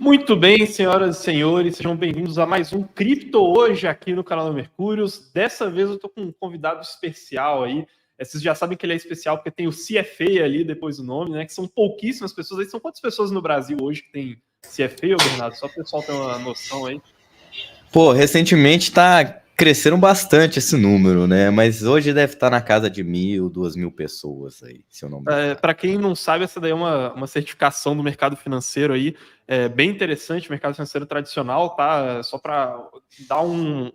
Muito bem, senhoras e senhores, sejam bem-vindos a mais um Cripto hoje aqui no canal da Mercúrios. Dessa vez eu estou com um convidado especial aí. Vocês já sabem que ele é especial porque tem o CFA ali depois do nome, né? Que são pouquíssimas pessoas. Aí são quantas pessoas no Brasil hoje que tem CFA, ô Bernardo? Só para o pessoal ter uma noção aí. Pô, recentemente tá crescendo bastante esse número, né? Mas hoje deve estar na casa de 1.000, 2.000 pessoas aí, se eu não me engano. Para quem não sabe, essa daí é uma certificação do mercado financeiro aí, bem interessante, mercado financeiro tradicional, tá? Só para dar um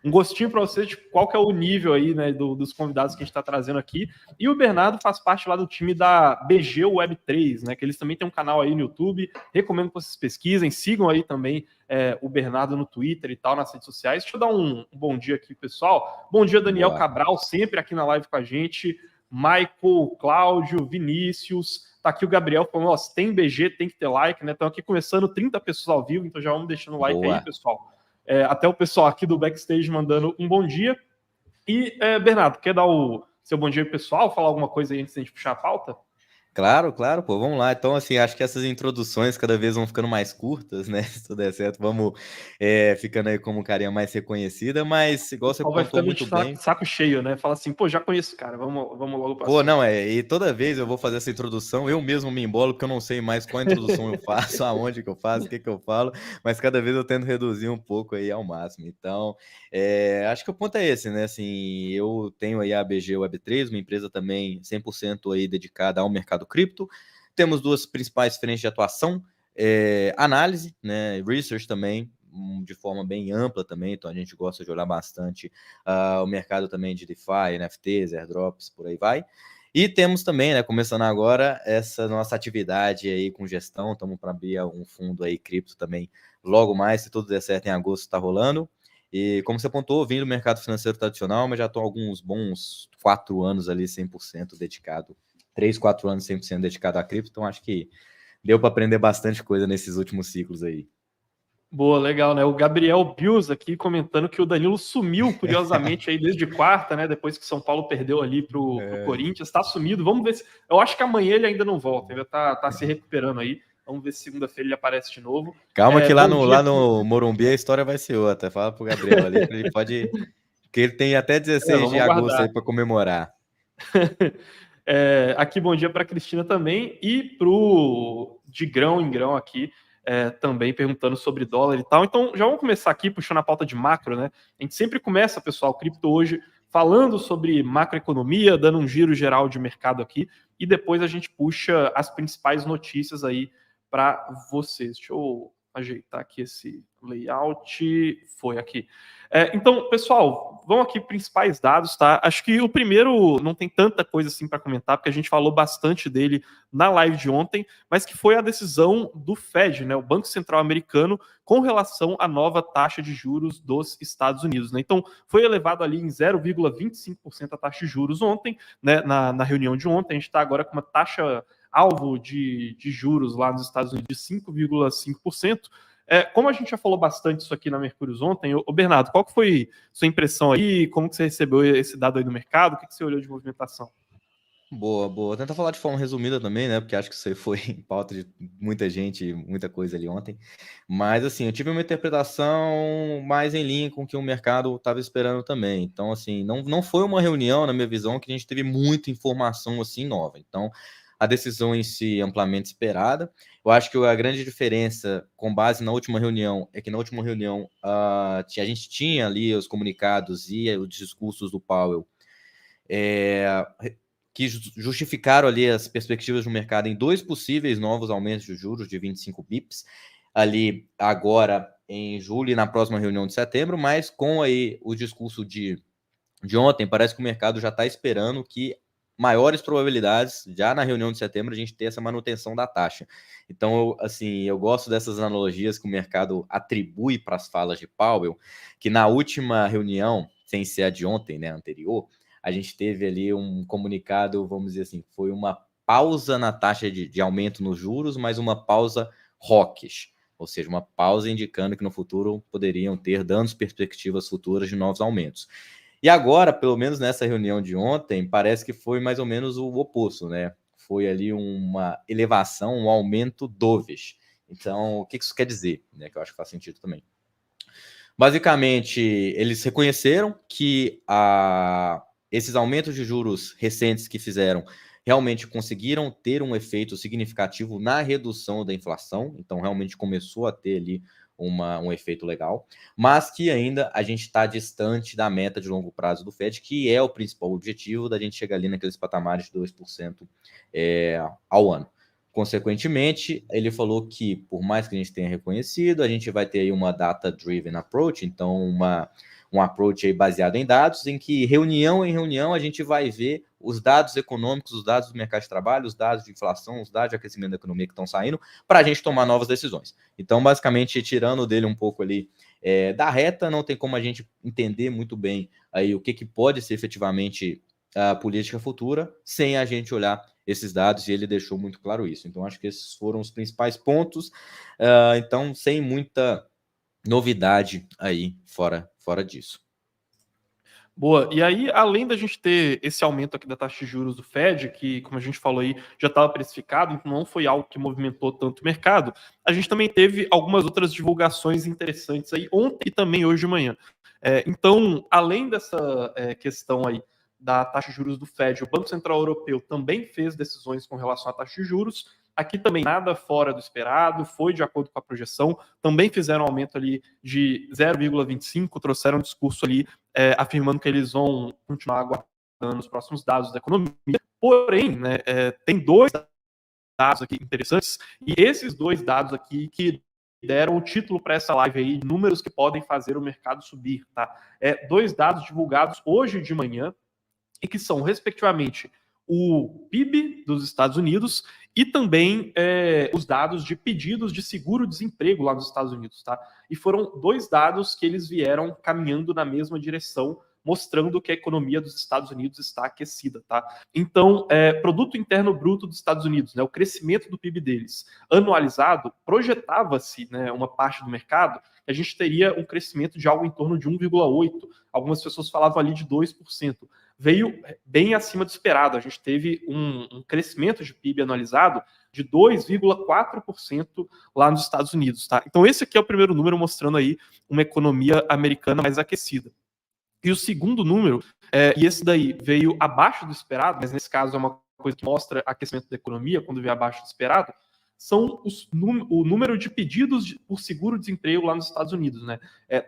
gostinho para vocês de qual que é o nível aí, né, dos convidados que a gente está trazendo aqui. E o Bernardo faz parte lá do time da BG Web3, né? Que eles também têm um canal aí no YouTube. Recomendo que vocês pesquisem, sigam aí também o Bernardo no Twitter e tal, nas redes sociais. Deixa eu dar um bom dia aqui, pessoal. Bom dia, Daniel Boa. Cabral, sempre aqui na live com a gente. Michael, Cláudio, Vinícius, tá aqui o Gabriel falando, ó, se tem BG, tem que ter like, né? Estão aqui começando 30 pessoas ao vivo, então já vamos deixando o like Boa. aí, pessoal. Até o pessoal aqui do backstage mandando um bom dia. E, Bernardo, quer dar o seu bom dia pro pessoal, falar alguma coisa aí antes da gente puxar a pauta? Claro, pô, vamos lá. Então, assim, acho que essas introduções cada vez vão ficando mais curtas, né? Se tudo der certo, vamos ficando aí como carinha mais reconhecida, mas igual você Vai pontuou ficando muito de bem. saco cheio, né? Fala assim, pô, já conheço o cara, vamos logo pra Pô, cima. não, e toda vez eu vou fazer essa introdução, eu mesmo me embolo, porque eu não sei mais qual introdução eu faço, aonde que eu faço, o que que eu falo, mas cada vez eu tento reduzir um pouco aí ao máximo. Então, acho que o ponto é esse, né? Assim, eu tenho aí a BG Web3, uma empresa também 100% aí dedicada ao mercado cripto. Temos duas principais frentes de atuação, análise, né? Research também, de forma bem ampla também, então a gente gosta de olhar bastante o mercado também de DeFi, NFTs, airdrops, por aí vai. E temos também, né, começando agora, essa nossa atividade aí com gestão, estamos para abrir um fundo aí cripto também logo mais, se tudo der certo em agosto está rolando. E como você apontou, vim do mercado financeiro tradicional, mas já estou há alguns bons 4 anos ali 100% dedicado, 3, 4 anos 100% dedicado a cripto, então acho que deu para aprender bastante coisa nesses últimos ciclos aí. Boa, legal, né? O Gabriel Bius aqui comentando que o Danilo sumiu, curiosamente, aí desde quarta, né? Depois que o São Paulo perdeu ali pro Corinthians, tá sumido. Vamos ver se. Eu acho que amanhã ele ainda não volta, ainda tá se recuperando aí. Vamos ver se segunda-feira ele aparece de novo. Calma que lá Bom no, dia lá aqui. no Morumbi a história vai ser outra. Fala pro Gabriel ali que ele pode. Que ele tem até 16 Vamos de agosto aguardar. aí para comemorar. Aqui, bom dia para Cristina também e pro de grão em grão aqui. Também perguntando sobre dólar e tal. Então, já vamos começar aqui puxando a pauta de macro, né? A gente sempre começa, pessoal, cripto hoje, falando sobre macroeconomia, dando um giro geral de mercado aqui, e depois a gente puxa as principais notícias aí para vocês. Deixa eu ajeitar aqui esse layout. Foi aqui. Então, pessoal, vamos aqui principais dados, tá? Acho que o primeiro não tem tanta coisa assim para comentar, porque a gente falou bastante dele na live de ontem, mas que foi a decisão do Fed, né, o Banco Central Americano, com relação à nova taxa de juros dos Estados Unidos. Né? Então, foi elevado ali em 0,25% a taxa de juros ontem, né, na reunião de ontem. A gente está agora com uma taxa alvo de juros lá nos Estados Unidos de 5,5%. Como a gente já falou bastante isso aqui na Mercúrios ontem, Bernardo, qual que foi sua impressão aí? Como que você recebeu esse dado aí do mercado? O que você olhou de movimentação? Boa. Vou tentar falar de forma resumida também, né? Porque acho que isso aí foi em pauta de muita gente, muita coisa ali ontem. Mas, assim, eu tive uma interpretação mais em linha com o que o mercado estava esperando também. Então, assim, não foi uma reunião, na minha visão, que a gente teve muita informação, assim, nova. Então, a decisão em si amplamente esperada. Eu acho que a grande diferença, com base na última reunião, é que na última reunião a gente tinha ali os comunicados e os discursos do Powell, que justificaram ali as perspectivas do mercado em 2 possíveis novos aumentos de juros de 25 bips, ali agora em julho e na próxima reunião de setembro, mas com aí o discurso de ontem, parece que o mercado já está esperando que maiores probabilidades, já na reunião de setembro, a gente ter essa manutenção da taxa. Então, eu gosto dessas analogias que o mercado atribui para as falas de Powell, que na última reunião, sem ser a de ontem, né, anterior, a gente teve ali um comunicado, vamos dizer assim, foi uma pausa na taxa de aumento nos juros, mas uma pausa hawkish, ou seja, uma pausa indicando que no futuro poderiam ter danos perspectivas futuras de novos aumentos. E agora, pelo menos nessa reunião de ontem, parece que foi mais ou menos o oposto, né? Foi ali uma elevação, um aumento dovish. Então, o que isso quer dizer? Né, que eu acho que faz sentido também. Basicamente, eles reconheceram que esses aumentos de juros recentes que fizeram realmente conseguiram ter um efeito significativo na redução da inflação, então realmente começou a ter ali um efeito legal, mas que ainda a gente está distante da meta de longo prazo do Fed, que é o principal objetivo da gente chegar ali naqueles patamares de 2% ao ano. Consequentemente, ele falou que, por mais que a gente tenha reconhecido, a gente vai ter aí uma data-driven approach, então um approach aí baseado em dados, em que reunião em reunião a gente vai ver os dados econômicos, os dados do mercado de trabalho, os dados de inflação, os dados de aquecimento da economia que estão saindo, para a gente tomar novas decisões. Então, basicamente, tirando dele um pouco ali da reta, não tem como a gente entender muito bem aí o que pode ser efetivamente a política futura, sem a gente olhar esses dados, e ele deixou muito claro isso. Então, acho que esses foram os principais pontos. Então, sem muita novidade aí fora disso. Boa. E aí, além da gente ter esse aumento aqui da taxa de juros do Fed, que, como a gente falou aí, já estava precificado, então não foi algo que movimentou tanto o mercado, a gente também teve algumas outras divulgações interessantes aí ontem e também hoje de manhã. Então, além dessa questão aí da taxa de juros do Fed, o Banco Central Europeu também fez decisões com relação à taxa de juros. Aqui também nada fora do esperado, foi de acordo com a projeção. Também fizeram um aumento ali de 0,25, trouxeram um discurso ali afirmando que eles vão continuar aguardando os próximos dados da economia. Porém, né, tem dois dados aqui interessantes, e esses dois dados aqui que deram o título para essa live aí, números que podem fazer o mercado subir, tá? Dois dados divulgados hoje de manhã, e que são, respectivamente, o PIB dos Estados Unidos e também os dados de pedidos de seguro-desemprego lá nos Estados Unidos, tá? E foram dois dados que eles vieram caminhando na mesma direção, mostrando que a economia dos Estados Unidos está aquecida, tá? Então, Produto Interno Bruto dos Estados Unidos, né, o crescimento do PIB deles, anualizado, projetava-se, né, uma parte do mercado, a gente teria um crescimento de algo em torno de 1,8%, algumas pessoas falavam ali de 2%. Veio bem acima do esperado. A gente teve um crescimento de PIB anualizado de 2,4% lá nos Estados Unidos, tá? Então esse aqui é o primeiro número mostrando aí uma economia americana mais aquecida. E o segundo número, e esse daí veio abaixo do esperado, mas nesse caso é uma coisa que mostra aquecimento da economia, quando veio abaixo do esperado, são o número de pedidos por seguro-desemprego lá nos Estados Unidos, né?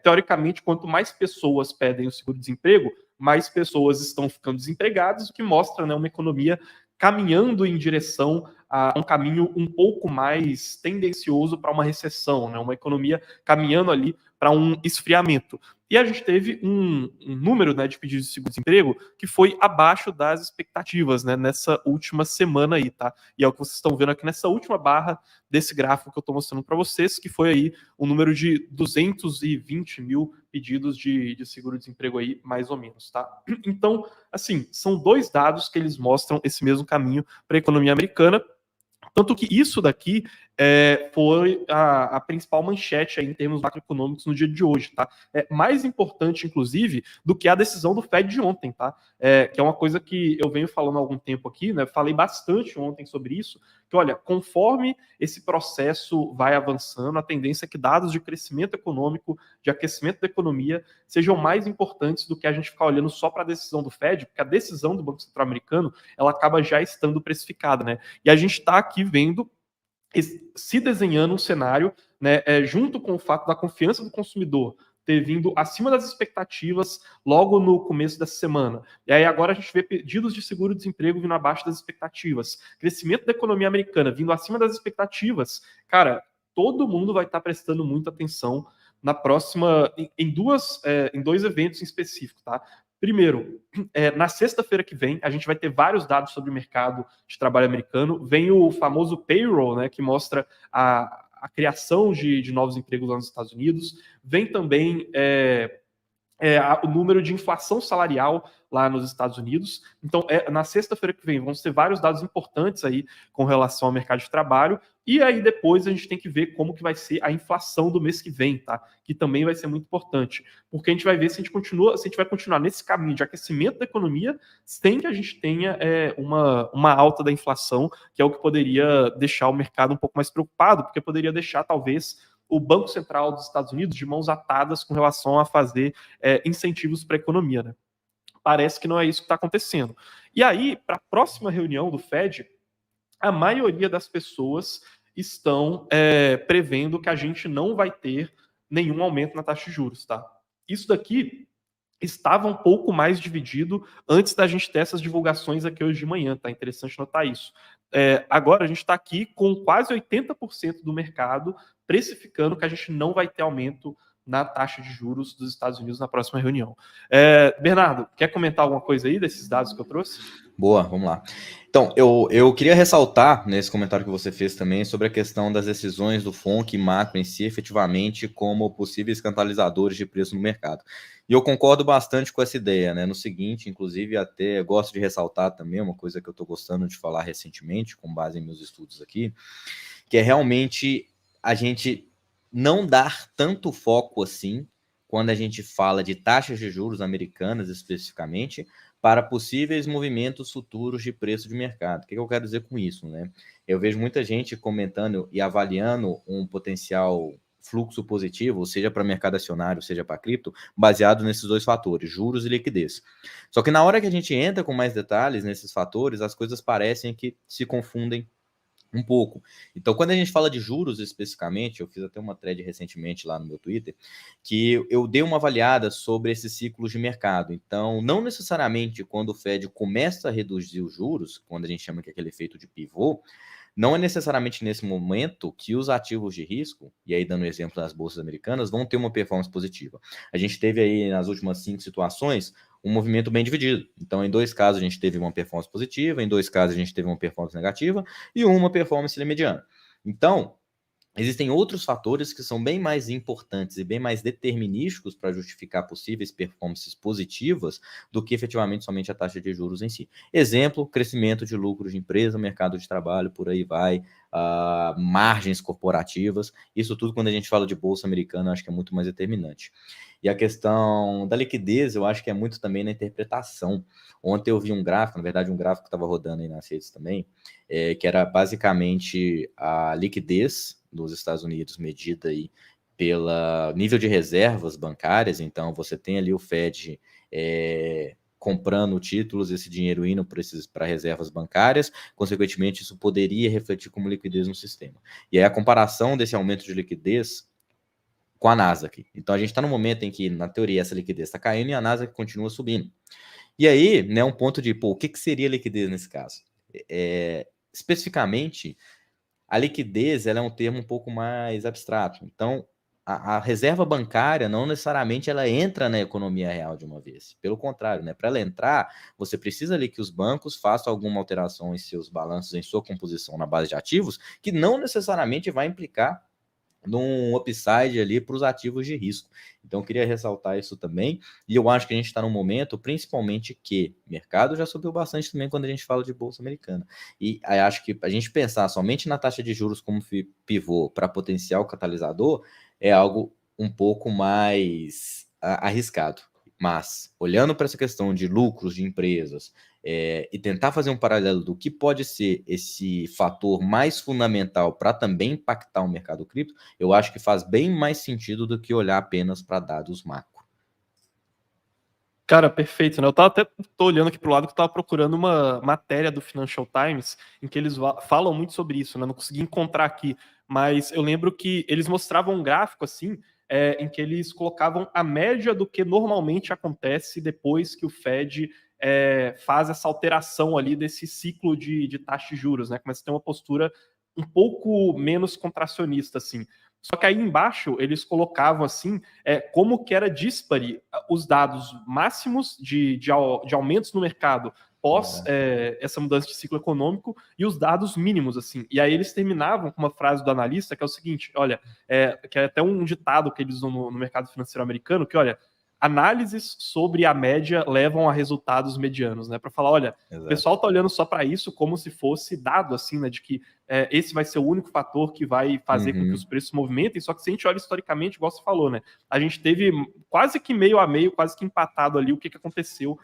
Teoricamente, quanto mais pessoas pedem o seguro-desemprego, mais pessoas estão ficando desempregadas, o que mostra, né, uma economia caminhando em direção a um caminho um pouco mais tendencioso para uma recessão, né? Uma economia caminhando ali para um esfriamento. E a gente teve um número, né, de pedidos de seguro-desemprego que foi abaixo das expectativas, né, nessa última semana aí, tá? E é o que vocês estão vendo aqui nessa última barra desse gráfico que eu estou mostrando para vocês, que foi aí o número de 220 mil pedidos de seguro-desemprego aí, mais ou menos, tá? Então, assim, são dois dados que eles mostram esse mesmo caminho para a economia americana. Tanto que isso daqui foi a principal manchete aí em termos macroeconômicos no dia de hoje, tá? Mais importante, inclusive, do que a decisão do Fed de ontem, tá? Que é uma coisa que eu venho falando há algum tempo aqui, né? Falei bastante ontem sobre isso, que, olha, conforme esse processo vai avançando, a tendência é que dados de crescimento econômico, de aquecimento da economia, sejam mais importantes do que a gente ficar olhando só para a decisão do Fed, porque a decisão do Banco Central Americano, ela acaba já estando precificada, né? E a gente está aqui vendo se desenhando um cenário, né, junto com o fato da confiança do consumidor ter vindo acima das expectativas logo no começo dessa semana. E aí agora a gente vê pedidos de seguro-desemprego vindo abaixo das expectativas, crescimento da economia americana vindo acima das expectativas. Cara, todo mundo vai estar prestando muita atenção na próxima, em dois eventos em específico, tá? Primeiro, na sexta-feira que vem, a gente vai ter vários dados sobre o mercado de trabalho americano. Vem o famoso payroll, né, que mostra a criação de novos empregos lá nos Estados Unidos. Vem também o número de inflação salarial lá nos Estados Unidos. Então, na sexta-feira que vem, vamos ter vários dados importantes aí com relação ao mercado de trabalho, e aí depois a gente tem que ver como que vai ser a inflação do mês que vem, tá? Que também vai ser muito importante, porque a gente vai ver se a gente vai continuar nesse caminho de aquecimento da economia, sem que a gente tenha uma alta da inflação, que é o que poderia deixar o mercado um pouco mais preocupado, porque poderia deixar, talvez, o Banco Central dos Estados Unidos de mãos atadas com relação a fazer incentivos para a economia, né? Parece que não é isso que está acontecendo. E aí, para a próxima reunião do Fed, a maioria das pessoas estão prevendo que a gente não vai ter nenhum aumento na taxa de juros, tá? Isso daqui estava um pouco mais dividido antes da gente ter essas divulgações aqui hoje de manhã, tá? Interessante notar isso. Agora a gente está aqui com quase 80% do mercado precificando que a gente não vai ter aumento na taxa de juros dos Estados Unidos na próxima reunião. Bernardo, quer comentar alguma coisa aí desses dados que eu trouxe? Boa, vamos lá. Então, eu queria ressaltar nesse comentário que você fez também sobre a questão das decisões do FONC e macro em si, efetivamente, como possíveis catalisadores de preço no mercado. E eu concordo bastante com essa ideia, né? No seguinte, inclusive, até gosto de ressaltar também uma coisa que eu estou gostando de falar recentemente, com base em meus estudos aqui, que é realmente a gente não dar tanto foco assim, quando a gente fala de taxas de juros americanas especificamente, para possíveis movimentos futuros de preço de mercado. O que eu quero dizer com isso, né? Eu vejo muita gente comentando e avaliando um potencial fluxo positivo, seja para mercado acionário, seja para cripto, baseado nesses dois fatores, juros e liquidez. Só que na hora que a gente entra com mais detalhes nesses fatores, as coisas parecem que se confundem um pouco. Então, quando a gente fala de juros especificamente, eu fiz até uma thread recentemente lá no meu Twitter, que eu dei uma avaliada sobre esses ciclos de mercado. Então, não necessariamente quando o Fed começa a reduzir os juros, quando a gente chama que é aquele efeito de pivô, não é necessariamente nesse momento que os ativos de risco, e aí dando exemplo das bolsas americanas, vão ter uma performance positiva. A gente teve aí nas últimas 5 situações um movimento bem dividido. Então, em 2 casos a gente teve uma performance positiva, em 2 casos a gente teve uma performance negativa e uma performance mediana. Então, existem outros fatores que são bem mais importantes e bem mais determinísticos para justificar possíveis performances positivas do que efetivamente somente a taxa de juros em si. Exemplo, crescimento de lucros de empresa, mercado de trabalho, por aí vai, margens corporativas. Isso tudo, quando a gente fala de bolsa americana, eu acho que é muito mais determinante. E a questão da liquidez, eu acho que é muito também na interpretação. Ontem eu vi um gráfico, na verdade um gráfico que estava rodando aí nas redes também, que era basicamente a liquidez dos Estados Unidos medida aí pelo nível de reservas bancárias. Então você tem ali o Fed comprando títulos, esse dinheiro indo para reservas bancárias, consequentemente isso poderia refletir como liquidez no sistema. E aí a comparação desse aumento de liquidez com a Nasdaq. Então a gente está no momento em que, na teoria, essa liquidez está caindo e a Nasdaq continua subindo. E aí, né, um ponto de, o que seria liquidez nesse caso? Especificamente, a liquidez ela é um termo um pouco mais abstrato. Então, a reserva bancária não necessariamente ela entra na economia real de uma vez. Pelo contrário, né? Para ela entrar, você precisa ali que os bancos façam alguma alteração em seus balanços, em sua composição na base de ativos, que não necessariamente vai implicar num upside ali para os ativos de risco. Então, eu queria ressaltar isso também. E eu acho que a gente está num momento, principalmente, que o mercado já subiu bastante também quando a gente fala de bolsa americana. E aí acho que a gente pensar somente na taxa de juros como pivô para potencial catalisador é algo um pouco mais arriscado. Mas, olhando para essa questão de lucros de empresas, e tentar fazer um paralelo do que pode ser esse fator mais fundamental para também impactar o mercado cripto, eu acho que faz bem mais sentido do que olhar apenas para dados macro. Cara, perfeito, né? Eu tava até tô olhando aqui pro lado que eu tava procurando uma matéria do Financial Times em que eles falam muito sobre isso, né? Não consegui encontrar aqui, mas eu lembro que eles mostravam um gráfico assim, em que eles colocavam a média do que normalmente acontece depois que o Fed faz essa alteração ali desse ciclo de taxa de juros, né? Começa a ter uma postura um pouco menos contracionista, assim. Só que aí embaixo eles colocavam assim como que era dispare os dados máximos de aumentos no mercado pós essa mudança de ciclo econômico e os dados mínimos, assim. E aí eles terminavam com uma frase do analista que é o seguinte, olha, que é até um ditado que eles usam no mercado financeiro americano, que olha, análises sobre a média levam a resultados medianos, né? Para falar, olha, o pessoal tá olhando só para isso como se fosse dado, assim, né? De que esse vai ser o único fator que vai fazer com que os preços se movimentem. Só que se a gente olha historicamente, igual você falou, né? A gente teve quase que meio a meio, quase que empatado ali o que aconteceu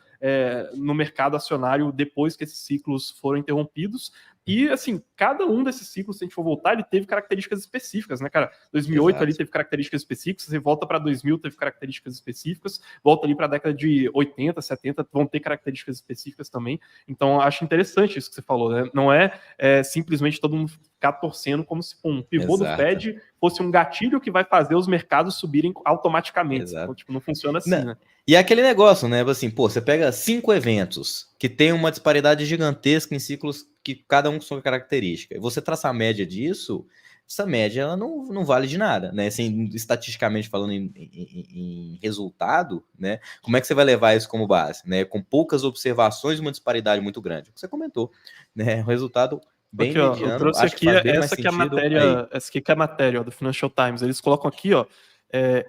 no mercado acionário depois que esses ciclos foram interrompidos. E, assim, cada um desses ciclos, se a gente for voltar, ele teve características específicas, né, cara? 2008 ali teve características específicas, você volta para 2000, teve características específicas, volta ali para a década de 80, 70, vão ter características específicas também. Então, acho interessante isso que você falou, né? Não é simplesmente todo mundo ficar torcendo como se um pivô do Fed fosse um gatilho que vai fazer os mercados subirem automaticamente. Então, tipo, não funciona assim, né? E é aquele negócio, né? Assim, pô, você pega 5 eventos que tem uma disparidade gigantesca em ciclos que cada um com sua característica. E você traçar a média disso, essa média ela não vale de nada, né? Assim, estatisticamente falando em resultado, né? Como é que você vai levar isso como base, né? Com poucas observações e uma disparidade muito grande. O que você comentou, né? O resultado bem aqui, ó, mediano, eu trouxe acho que aqui faz bem mais essa que é a sentido matéria, aí. essa aqui que é a matéria, ó, do Financial Times. Eles colocam aqui, ó,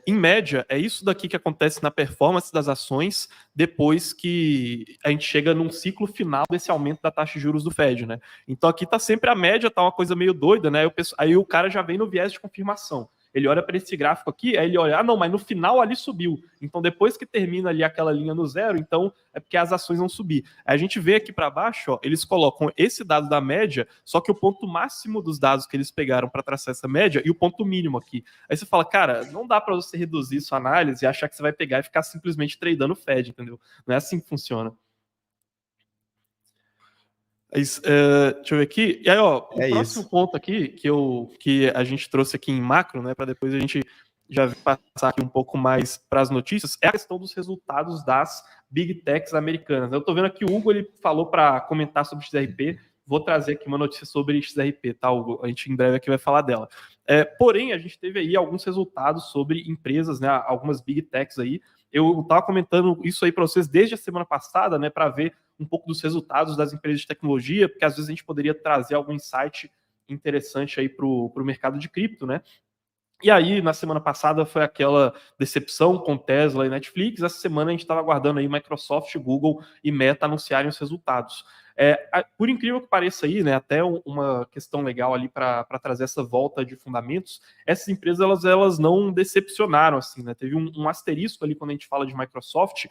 em média, é isso daqui que acontece na performance das ações depois que a gente chega num ciclo final desse aumento da taxa de juros do Fed, né? Então aqui tá sempre a média, tá uma coisa meio doida, né? Aí o cara já vem no viés de confirmação. Ele olha para esse gráfico aqui, aí ele olha, não, mas no final ali subiu. Então depois que termina ali aquela linha no zero, então é porque as ações vão subir. Aí a gente vê aqui para baixo, ó, eles colocam esse dado da média, só que o ponto máximo dos dados que eles pegaram para traçar essa média e o ponto mínimo aqui. Aí você fala, cara, não dá para você reduzir sua análise e achar que você vai pegar e ficar simplesmente tradando o Fed, entendeu? Não é assim que funciona. Deixa eu ver aqui. E aí, ó, o próximo ponto aqui que a gente trouxe aqui em macro, né, para depois a gente já passar aqui um pouco mais para as notícias, é a questão dos resultados das Big Techs americanas. Eu estou vendo aqui o Hugo, ele falou para comentar sobre XRP. Vou trazer aqui uma notícia sobre XRP, tá, Hugo? A gente em breve aqui vai falar dela. Porém, a gente teve aí alguns resultados sobre empresas, né, algumas Big Techs aí. Eu estava comentando isso aí para vocês desde a semana passada, né, para ver um pouco dos resultados das empresas de tecnologia, porque às vezes a gente poderia trazer algum insight interessante aí para o mercado de cripto, né? E aí, na semana passada, foi aquela decepção com Tesla e Netflix. Essa semana a gente estava aguardando aí Microsoft, Google e Meta anunciarem os resultados. Por incrível que pareça aí, né, até uma questão legal ali para trazer essa volta de fundamentos, essas empresas elas não decepcionaram, assim, né? Teve um asterisco ali quando a gente fala de Microsoft,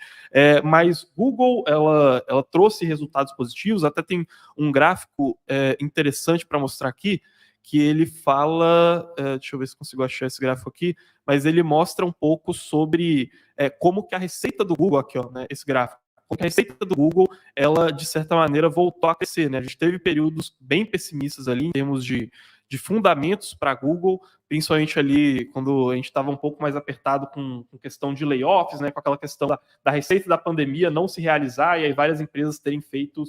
mas Google ela trouxe resultados positivos, até tem um gráfico interessante para mostrar aqui, que ele fala, deixa eu ver se consigo achar esse gráfico aqui, mas ele mostra um pouco sobre como que a receita do Google, aqui, ó, né, esse gráfico, como que a receita do Google, ela, de certa maneira, voltou a crescer, né? A gente teve períodos bem pessimistas ali, em termos de fundamentos para Google, principalmente ali quando a gente estava um pouco mais apertado com questão de layoffs, né, com aquela questão da receita da pandemia não se realizar, e aí várias empresas terem feito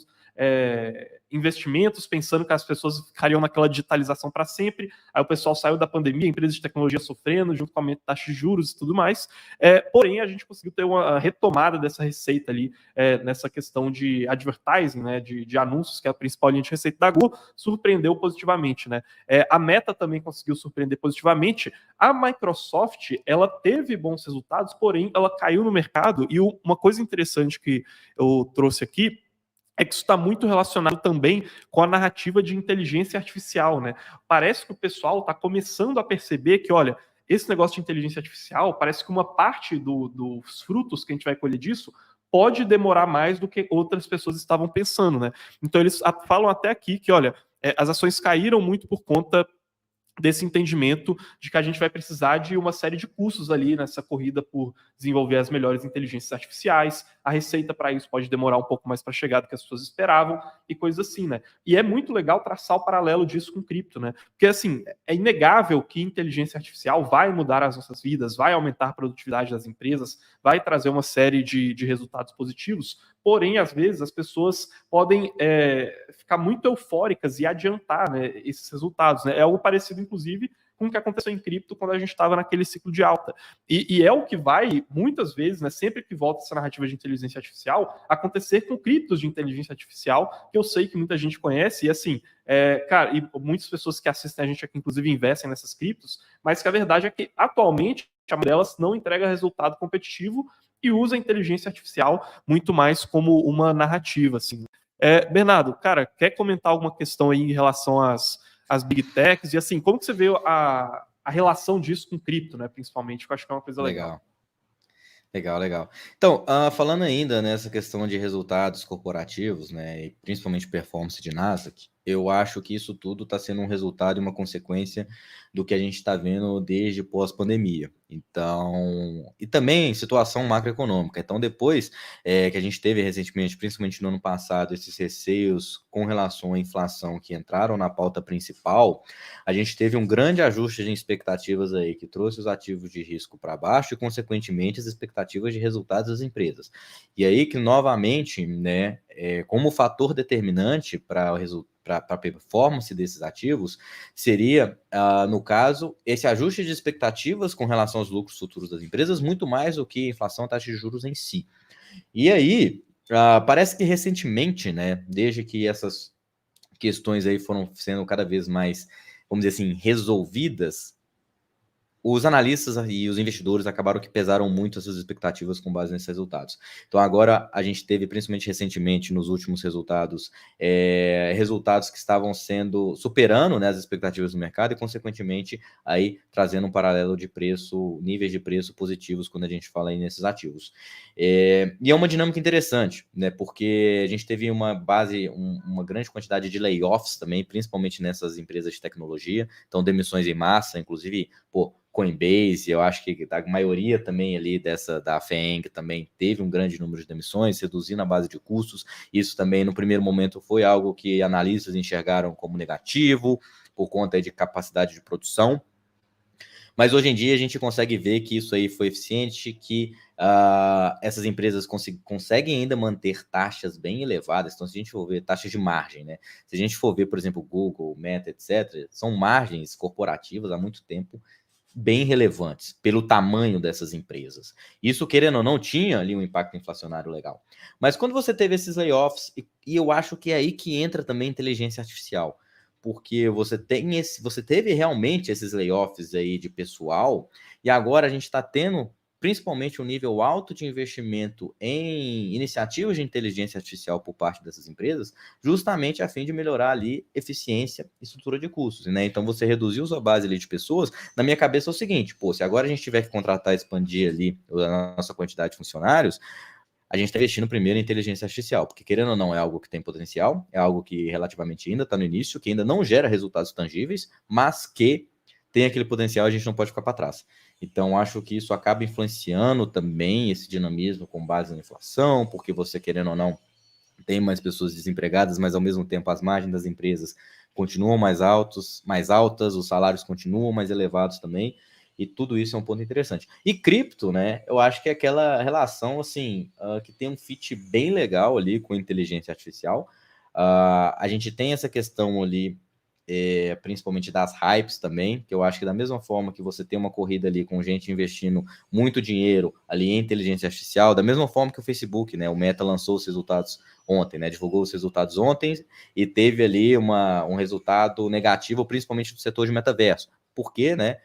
investimentos pensando que as pessoas ficariam naquela digitalização para sempre. Aí o pessoal saiu da pandemia, empresas de tecnologia sofrendo, junto com o aumento da taxa de juros e tudo mais. Porém, a gente conseguiu ter uma retomada dessa receita ali, nessa questão de advertising, né, de anúncios, que é a principal linha de receita da Google, surpreendeu positivamente, né? A Meta também conseguiu surpreender positivamente. A Microsoft, ela teve bons resultados, porém, ela caiu no mercado. E uma coisa interessante que eu trouxe aqui é que isso está muito relacionado também com a narrativa de inteligência artificial, né? Parece que o pessoal está começando a perceber que, olha, esse negócio de inteligência artificial, parece que uma parte dos frutos que a gente vai colher disso pode demorar mais do que outras pessoas estavam pensando, né? Então eles falam até aqui que, olha, as ações caíram muito por conta desse entendimento de que a gente vai precisar de uma série de custos ali nessa corrida por desenvolver as melhores inteligências artificiais. A receita para isso pode demorar um pouco mais para chegar do que as pessoas esperavam e coisas assim, né? E é muito legal traçar o paralelo disso com cripto, né? Porque, assim, é inegável que inteligência artificial vai mudar as nossas vidas, vai aumentar a produtividade das empresas, vai trazer uma série de resultados positivos, porém, às vezes, as pessoas podem ficar muito eufóricas e adiantar, né, esses resultados, né? É algo parecido, inclusive, com o que aconteceu em cripto quando a gente estava naquele ciclo de alta. E é o que vai, muitas vezes, né, sempre que volta essa narrativa de inteligência artificial, acontecer com criptos de inteligência artificial, que eu sei que muita gente conhece, e assim, cara, e muitas pessoas que assistem a gente aqui, inclusive, investem nessas criptos, mas que a verdade é que, atualmente, a maioria delas não entrega resultado competitivo e usa a inteligência artificial muito mais como uma narrativa, assim. Bernardo, cara, quer comentar alguma questão aí em relação às Big Techs? E assim, como que você vê a relação disso com cripto, né? Principalmente, que eu acho que é uma coisa legal. Legal. Legal, legal. Então, falando ainda nessa questão de resultados corporativos, né, e principalmente performance de Nasdaq, eu acho que isso tudo está sendo um resultado e uma consequência do que a gente está vendo desde pós-pandemia. Então, e também situação macroeconômica. Então, depois que a gente teve recentemente, principalmente no ano passado, esses receios com relação à inflação que entraram na pauta principal, a gente teve um grande ajuste de expectativas aí que trouxe os ativos de risco para baixo e, consequentemente, as expectativas de resultados das empresas. E aí que, novamente, né, como fator determinante para a performance desses ativos, seria, no caso, esse ajuste de expectativas com relação aos lucros futuros das empresas, muito mais do que a inflação, a taxa de juros em si. E aí, parece que recentemente, né, desde que essas questões aí foram sendo cada vez mais, vamos dizer assim, resolvidas, os analistas e os investidores acabaram que pesaram muito essas expectativas com base nesses resultados. Então, agora a gente teve, principalmente recentemente, nos últimos resultados, resultados que estavam superando, né, as expectativas do mercado e, consequentemente, aí trazendo um paralelo de preço, níveis de preço positivos quando a gente fala aí nesses ativos. E é uma dinâmica interessante, né, porque a gente teve uma grande quantidade de layoffs também, principalmente nessas empresas de tecnologia, então demissões em massa, inclusive, Coinbase, eu acho que a maioria também ali da FENG também teve um grande número de demissões, reduzindo a base de custos. Isso também, no primeiro momento, foi algo que analistas enxergaram como negativo, por conta de capacidade de produção. Mas hoje em dia a gente consegue ver que isso aí foi eficiente, que essas empresas conseguem ainda manter taxas bem elevadas. Então, se a gente for ver taxas de margem, né? Se a gente for ver, por exemplo, Google, Meta, etc., são margens corporativas há muito tempo bem relevantes pelo tamanho dessas empresas. Isso, querendo ou não, tinha ali um impacto inflacionário legal. Mas quando você teve esses layoffs, e eu acho que é aí que entra também a inteligência artificial, porque você teve realmente esses layoffs aí de pessoal, e agora a gente está tendo principalmente um nível alto de investimento em iniciativas de inteligência artificial por parte dessas empresas, justamente a fim de melhorar ali eficiência e estrutura de custos, né? Então, você reduziu sua base ali de pessoas. Na minha cabeça é o seguinte, se agora a gente tiver que contratar, expandir ali a nossa quantidade de funcionários, a gente está investindo primeiro em inteligência artificial, porque querendo ou não é algo que tem potencial, é algo que relativamente ainda está no início, que ainda não gera resultados tangíveis, mas que tem aquele potencial, a gente não pode ficar para trás. Então, acho que isso acaba influenciando também esse dinamismo com base na inflação, porque você, querendo ou não, tem mais pessoas desempregadas, mas ao mesmo tempo as margens das empresas continuam mais altas, os salários continuam mais elevados também, e tudo isso é um ponto interessante. E cripto, né, eu acho que é aquela relação, assim, que tem um fit bem legal ali com inteligência artificial. A gente tem essa questão ali, principalmente das hypes também, que eu acho que da mesma forma que você tem uma corrida ali com gente investindo muito dinheiro ali em inteligência artificial, da mesma forma que o Facebook, né, o Meta lançou os resultados ontem, né, divulgou os resultados ontem e teve ali um resultado negativo, principalmente no setor de metaverso. Por quê, né?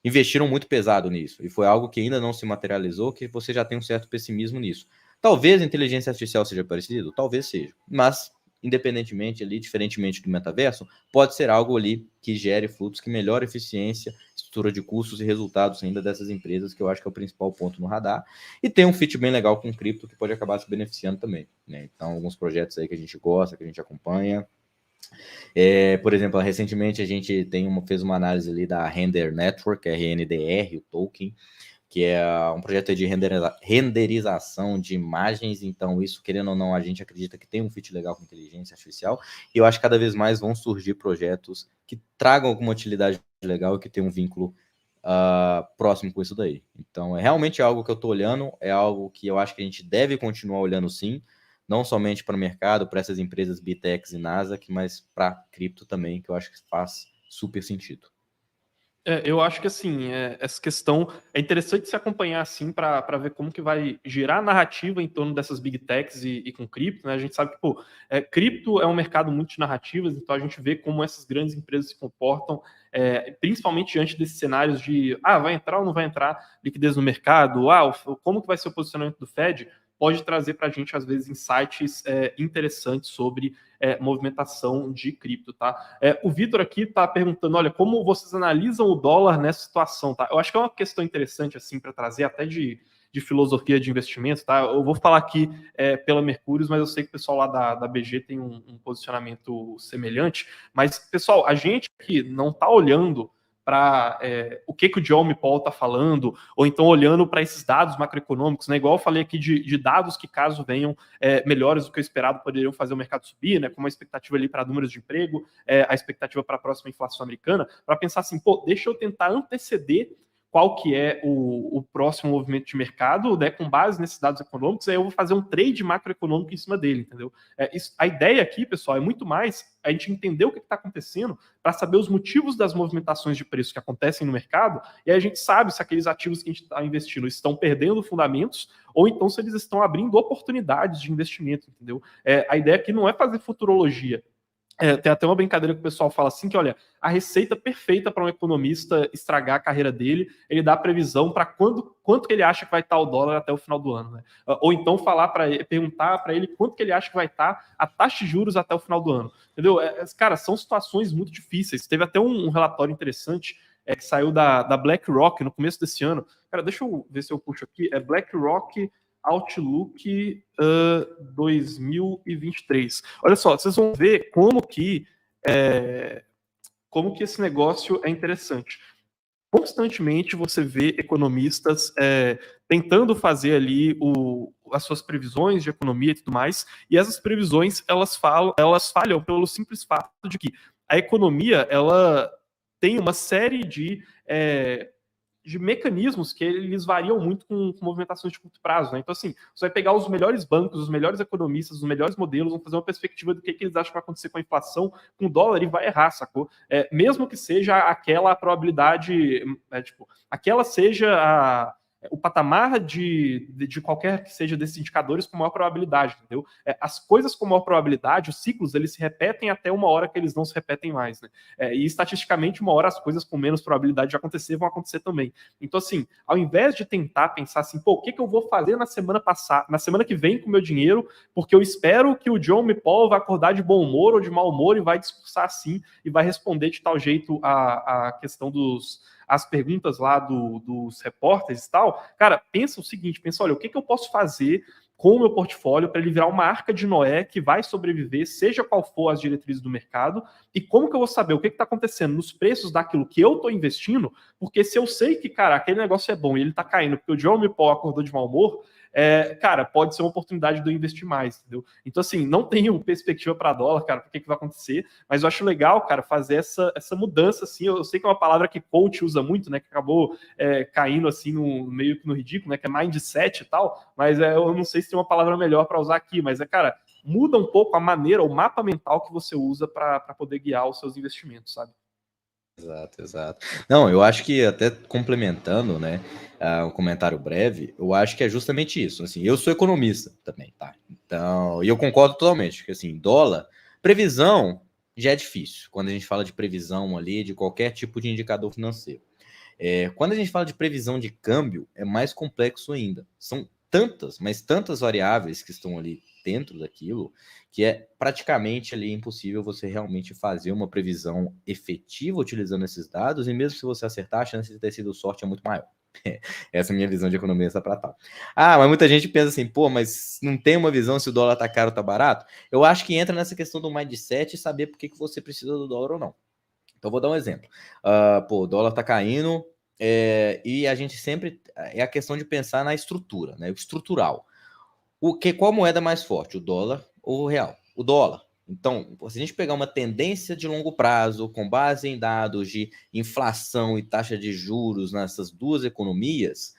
Investiram muito pesado nisso, e foi algo que ainda não se materializou, que você já tem um certo pessimismo nisso. Talvez a inteligência artificial seja parecido, talvez seja, mas independentemente ali, diferentemente do metaverso, pode ser algo ali que gere frutos, que melhore a eficiência, estrutura de custos e resultados ainda dessas empresas, que eu acho que é o principal ponto no radar, e tem um fit bem legal com cripto que pode acabar se beneficiando também, né? Então, alguns projetos aí que a gente gosta, que a gente acompanha. Por exemplo, recentemente a gente fez uma análise ali da Render Network, RNDR, o token, que é um projeto de renderização de imagens. Então, isso, querendo ou não, a gente acredita que tem um fit legal com inteligência artificial, e eu acho que cada vez mais vão surgir projetos que tragam alguma utilidade legal e que tem um vínculo próximo com isso daí. Então, é realmente algo que eu estou olhando, é algo que eu acho que a gente deve continuar olhando sim, não somente para o mercado, para essas empresas Bitex e Nasdaq, mas para cripto também, que eu acho que faz super sentido. Eu acho que assim, essa questão é interessante se acompanhar assim para ver como que vai girar a narrativa em torno dessas big techs e com cripto, né? A gente sabe que pô, cripto é um mercado muito de narrativas, então a gente vê como essas grandes empresas se comportam, principalmente diante desses cenários de vai entrar ou não vai entrar liquidez no mercado, como que vai ser o posicionamento do Fed, pode trazer para a gente às vezes insights interessantes sobre movimentação de cripto, tá? O Vitor aqui está perguntando, olha, como vocês analisam o dólar nessa situação, tá? Eu acho que é uma questão interessante, assim, para trazer até de filosofia de investimento, tá? Eu vou falar aqui pela Mercúrios, mas eu sei que o pessoal lá da BG tem um posicionamento semelhante. Mas, pessoal, a gente aqui não está olhando para o que o Jerome Powell está falando, ou então olhando para esses dados macroeconômicos, né? Igual eu falei aqui de dados que, caso venham melhores do que o esperado, poderiam fazer o mercado subir, né? Como a expectativa ali para números de emprego, a expectativa para a próxima inflação americana, para pensar assim, pô, deixa eu tentar anteceder qual que é o próximo movimento de mercado, né, com base nesses dados econômicos, aí eu vou fazer um trade macroeconômico em cima dele, entendeu? A ideia aqui, pessoal, é muito mais a gente entender o que está acontecendo para saber os motivos das movimentações de preço que acontecem no mercado, e aí a gente sabe se aqueles ativos que a gente está investindo estão perdendo fundamentos ou então se eles estão abrindo oportunidades de investimento, entendeu? A ideia aqui não é fazer futurologia. Tem até uma brincadeira que o pessoal fala assim, que olha, a receita perfeita para um economista estragar a carreira dele, ele dá a previsão para quanto que ele acha que vai estar o dólar até o final do ano, né? Ou então perguntar para ele quanto que ele acha que vai estar a taxa de juros até o final do ano, entendeu? Cara, são situações muito difíceis. Teve até um relatório interessante que saiu da BlackRock no começo desse ano. Cara, deixa eu ver se eu puxo aqui. É BlackRock Outlook 2023. Olha só, vocês vão ver como que esse negócio é interessante. Constantemente você vê economistas tentando fazer ali as suas previsões de economia e tudo mais, e essas previsões elas falham pelo simples fato de que a economia ela tem uma série de mecanismos que eles variam muito com movimentações de curto prazo, né? Então, assim, você vai pegar os melhores bancos, os melhores economistas, os melhores modelos, vão fazer uma perspectiva do que eles acham que vai acontecer com a inflação, com o dólar, e vai errar, sacou? Mesmo que seja aquela probabilidade, aquela seja o patamar de qualquer que seja desses indicadores com maior probabilidade, entendeu? As coisas com maior probabilidade, os ciclos, eles se repetem até uma hora que eles não se repetem mais, né? E estatisticamente, uma hora as coisas com menos probabilidade de acontecer vão acontecer também. Então, assim, ao invés de tentar pensar assim, pô, o que eu vou fazer na semana que vem com o meu dinheiro, porque eu espero que o Jerome Powell vai acordar de bom humor ou de mau humor e vai discursar assim e vai responder de tal jeito a questão as perguntas lá dos repórteres e tal, cara, pensa o seguinte, olha, o que eu posso fazer com o meu portfólio para ele virar uma arca de Noé que vai sobreviver, seja qual for as diretrizes do mercado, e como que eu vou saber o que está acontecendo nos preços daquilo que eu estou investindo, porque se eu sei que, cara, aquele negócio é bom e ele está caindo porque o Jerome Powell acordou de mau humor, cara, pode ser uma oportunidade de eu investir mais, entendeu? Então, assim, não tenho perspectiva para dólar, cara, o que vai acontecer, mas eu acho legal, cara, fazer essa mudança, assim, eu sei que é uma palavra que coach usa muito, né, que acabou caindo, assim, meio que no ridículo, né, que é mindset e tal, mas eu não sei se tem uma palavra melhor para usar aqui, mas cara, muda um pouco a maneira, o mapa mental que você usa para poder guiar os seus investimentos, sabe? Exato, exato. Não, eu acho que até complementando, né, um comentário breve, eu acho que é justamente isso. Assim, eu sou economista também, tá? Então, e eu concordo totalmente, que assim, dólar, previsão já é difícil. Quando a gente fala de previsão ali, de qualquer tipo de indicador financeiro. Quando a gente fala de previsão de câmbio, é mais complexo ainda. São tantas, mas tantas variáveis que estão ali dentro daquilo, que é praticamente ali impossível você realmente fazer uma previsão efetiva utilizando esses dados, e mesmo se você acertar, a chance de ter sido sorte é muito maior. Essa é a minha visão de economia para tal. Mas muita gente pensa assim, pô, mas não tem uma visão se o dólar tá caro ou tá barato? Eu acho que entra nessa questão do mindset e saber por que você precisa do dólar ou não. Então, vou dar um exemplo. O dólar tá caindo, e a gente sempre... É a questão de pensar na estrutura, né? O estrutural. Qual moeda é mais forte, o dólar ou o real? O dólar. Então, se a gente pegar uma tendência de longo prazo, com base em dados de inflação e taxa de juros nessas duas economias,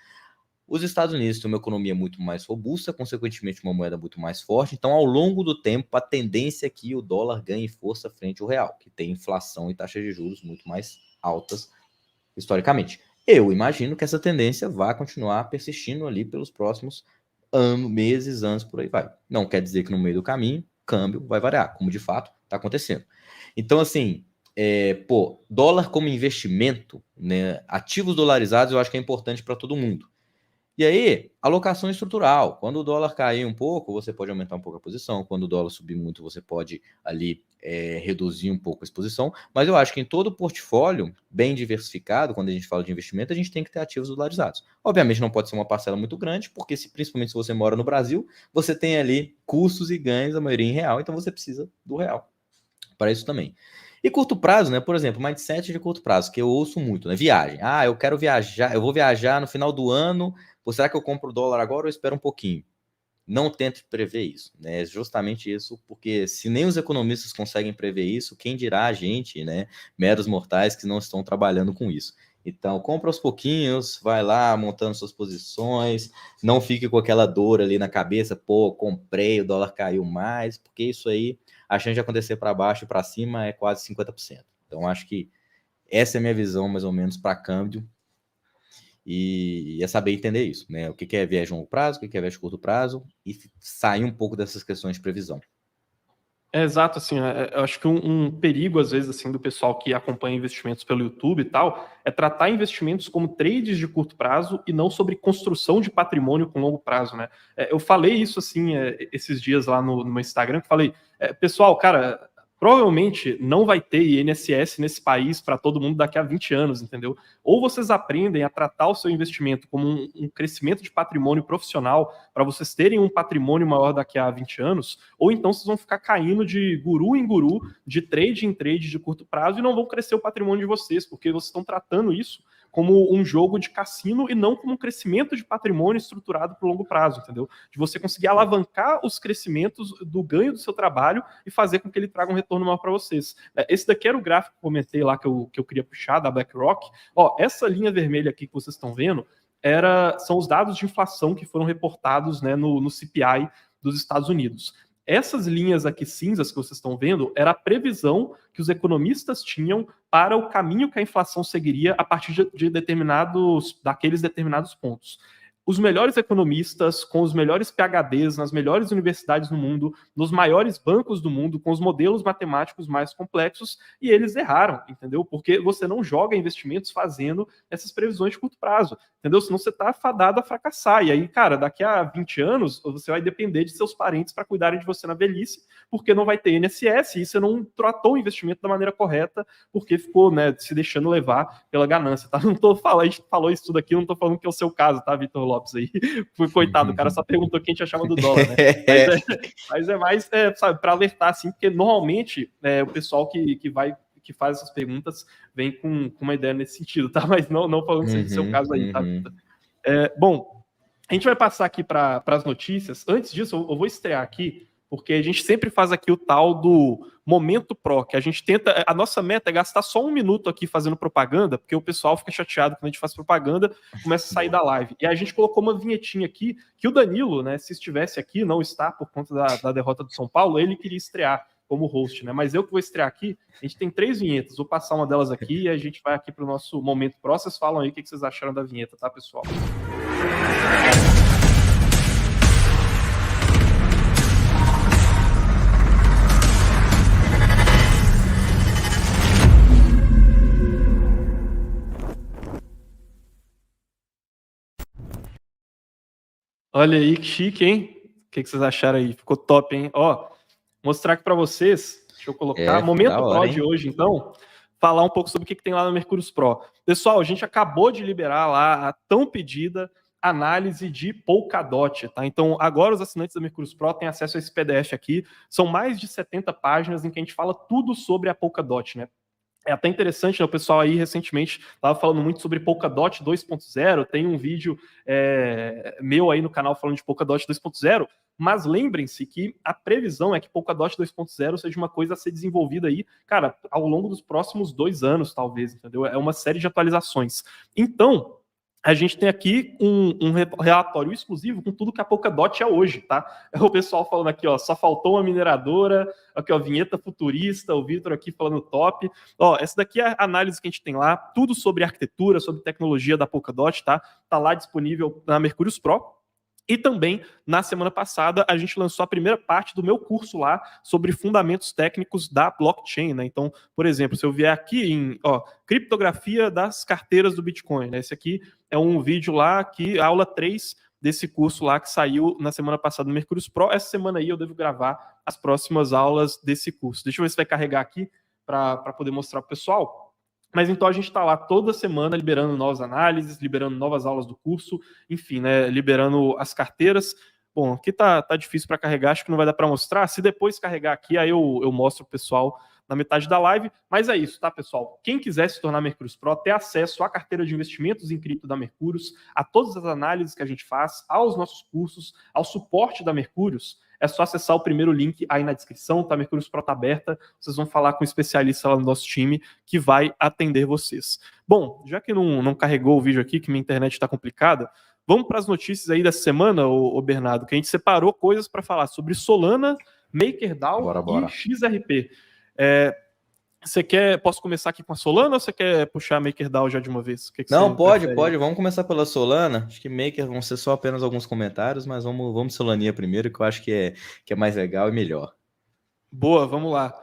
os Estados Unidos têm uma economia muito mais robusta, consequentemente uma moeda muito mais forte. Então, ao longo do tempo, a tendência é que o dólar ganhe força frente ao real, que tem inflação e taxas de juros muito mais altas historicamente. Eu imagino que essa tendência vai continuar persistindo ali pelos próximos meses, anos, por aí vai. Não quer dizer que no meio do caminho, câmbio vai variar, como de fato está acontecendo. Então, assim, dólar como investimento, né, ativos dolarizados, eu acho que é importante para todo mundo. E aí, alocação estrutural. Quando o dólar cair um pouco, você pode aumentar um pouco a posição. Quando o dólar subir muito, você pode ali reduzir um pouco a exposição. Mas eu acho que em todo portfólio bem diversificado, quando a gente fala de investimento, a gente tem que ter ativos dolarizados. Obviamente não pode ser uma parcela muito grande, porque principalmente se você mora no Brasil, você tem ali custos e ganhos, a maioria em real, então você precisa do real para isso também. E curto prazo, né? Por exemplo, mindset de curto prazo, que eu ouço muito, né? Viagem. Eu quero viajar, eu vou viajar no final do ano. Será que eu compro o dólar agora ou espero um pouquinho? Não tente prever isso, né? É justamente isso, porque se nem os economistas conseguem prever isso, quem dirá a gente, né? Meros mortais que não estão trabalhando com isso. Então, compra aos pouquinhos, vai lá montando suas posições, não fique com aquela dor ali na cabeça, pô, comprei, o dólar caiu mais, porque isso aí, a chance de acontecer para baixo e para cima é quase 50%. Então, acho que essa é a minha visão, mais ou menos, para câmbio. E é saber entender isso, né? O que é viagem a longo prazo, o que é viagem a curto prazo, e sair um pouco dessas questões de previsão. Exato, assim, eu acho que um perigo, às vezes, assim, do pessoal que acompanha investimentos pelo YouTube e tal, é tratar investimentos como trades de curto prazo e não sobre construção de patrimônio com longo prazo, né? Eu falei isso, assim, esses dias lá no meu Instagram, que falei, pessoal, cara, provavelmente não vai ter INSS nesse país para todo mundo daqui a 20 anos, entendeu? Ou vocês aprendem a tratar o seu investimento como um crescimento de patrimônio profissional para vocês terem um patrimônio maior daqui a 20 anos, ou então vocês vão ficar caindo de guru em guru, de trade em trade de curto prazo e não vão crescer o patrimônio de vocês, porque vocês estão tratando isso como um jogo de cassino e não como um crescimento de patrimônio estruturado para o longo prazo, entendeu? De você conseguir alavancar os crescimentos do ganho do seu trabalho e fazer com que ele traga um retorno maior para vocês. Esse daqui era o gráfico que eu comentei lá que eu queria puxar da BlackRock. Ó, essa linha vermelha aqui que vocês estão vendo são os dados de inflação que foram reportados, né, no CPI dos Estados Unidos. Essas linhas aqui cinzas que vocês estão vendo era a previsão que os economistas tinham para o caminho que a inflação seguiria a partir daqueles determinados pontos. Os melhores economistas, com os melhores PhDs nas melhores universidades do mundo, nos maiores bancos do mundo, com os modelos matemáticos mais complexos, e eles erraram, entendeu? Porque você não joga investimentos fazendo essas previsões de curto prazo, entendeu? Senão você está fadado a fracassar. E aí, cara, daqui a 20 anos, você vai depender de seus parentes para cuidarem de você na velhice, porque não vai ter INSS, e você não tratou o investimento da maneira correta, porque ficou, né, se deixando levar pela ganância, tá? Não tô falando, a gente falou isso tudo aqui, não tô falando que é o seu caso, tá, Vitor Lopes? Aí. Coitado, o cara só perguntou quem a gente achava do dólar, né? Mas é mais, sabe, para alertar, assim, porque normalmente o pessoal que faz essas perguntas vem com uma ideia nesse sentido, tá? Mas não falando do seu caso aí, tá? Bom, a gente vai passar aqui para as notícias. Antes disso, eu vou estrear aqui, porque a gente sempre faz aqui o tal do Momento Pro, que a gente tenta, a nossa meta é gastar só 1 minuto aqui fazendo propaganda, porque o pessoal fica chateado quando a gente faz propaganda, começa a sair da live. E a gente colocou uma vinhetinha aqui, que o Danilo, né, se estivesse aqui, não está por conta da derrota do São Paulo, ele queria estrear como host, né? Mas eu que vou estrear aqui, a gente tem 3 vinhetas, vou passar uma delas aqui e a gente vai aqui para o nosso Momento Pro. Vocês falam aí o que vocês acharam da vinheta, tá, pessoal? Olha aí, que chique, hein? O que vocês acharam aí? Ficou top, hein? Ó, mostrar aqui para vocês, deixa eu colocar, Momento Pro de hoje, então, falar um pouco sobre o que tem lá no Mercúrios Pro. Pessoal, a gente acabou de liberar lá a tão pedida análise de Polkadot, tá? Então, agora os assinantes da Mercúrios Pro têm acesso a esse PDF aqui. São mais de 70 páginas em que a gente fala tudo sobre a Polkadot, né? É até interessante, né? O pessoal aí recentemente estava falando muito sobre Polkadot 2.0, tem um vídeo meu aí no canal falando de Polkadot 2.0, mas lembrem-se que a previsão é que Polkadot 2.0 seja uma coisa a ser desenvolvida aí, cara, ao longo dos próximos 2 anos, talvez, entendeu? É uma série de atualizações. Então, a gente tem aqui um relatório exclusivo com tudo que a Polkadot é hoje, tá? É o pessoal falando aqui, ó, só faltou uma mineradora, aqui, ó, vinheta futurista, o Vitor aqui falando top. Ó, essa daqui é a análise que a gente tem lá, tudo sobre arquitetura, sobre tecnologia da Polkadot, tá? Tá lá disponível na Mercúrios Pro. E também, na semana passada, a gente lançou a primeira parte do meu curso lá sobre fundamentos técnicos da blockchain, né? Então, por exemplo, se eu vier aqui em, ó, criptografia das carteiras do Bitcoin, né? Esse aqui é um vídeo lá, que aula 3 desse curso lá que saiu na semana passada no Mercúrios Pro. Essa semana aí eu devo gravar as próximas aulas desse curso. Deixa eu ver se vai carregar aqui para poder mostrar para o pessoal. Mas então a gente está lá toda semana liberando novas análises, liberando novas aulas do curso, enfim, né, liberando as carteiras. Bom, aqui tá difícil para carregar, acho que não vai dar para mostrar. Se depois carregar aqui, aí eu mostro pro pessoal na metade da live. Mas é isso, tá, pessoal? Quem quiser se tornar Mercúrios Pro, ter acesso à carteira de investimentos em cripto da Mercúrios, a todas as análises que a gente faz, aos nossos cursos, ao suporte da Mercúrios, é só acessar o primeiro link aí na descrição, tá? Mercúrios Pro tá aberta, vocês vão falar com um especialista lá no nosso time que vai atender vocês. Bom, já que não carregou o vídeo aqui, que minha internet está complicada, vamos para as notícias aí dessa semana, ô Bernardo, que a gente separou coisas para falar sobre Solana, MakerDAO Bora. e XRP. Posso começar aqui com a Solana ou você quer puxar a MakerDAO já de uma vez? Não, pode. Vamos começar pela Solana. Acho que Maker vão ser só apenas alguns comentários, mas vamos Solaninha primeiro, que eu acho que é mais legal e melhor. Boa, vamos lá.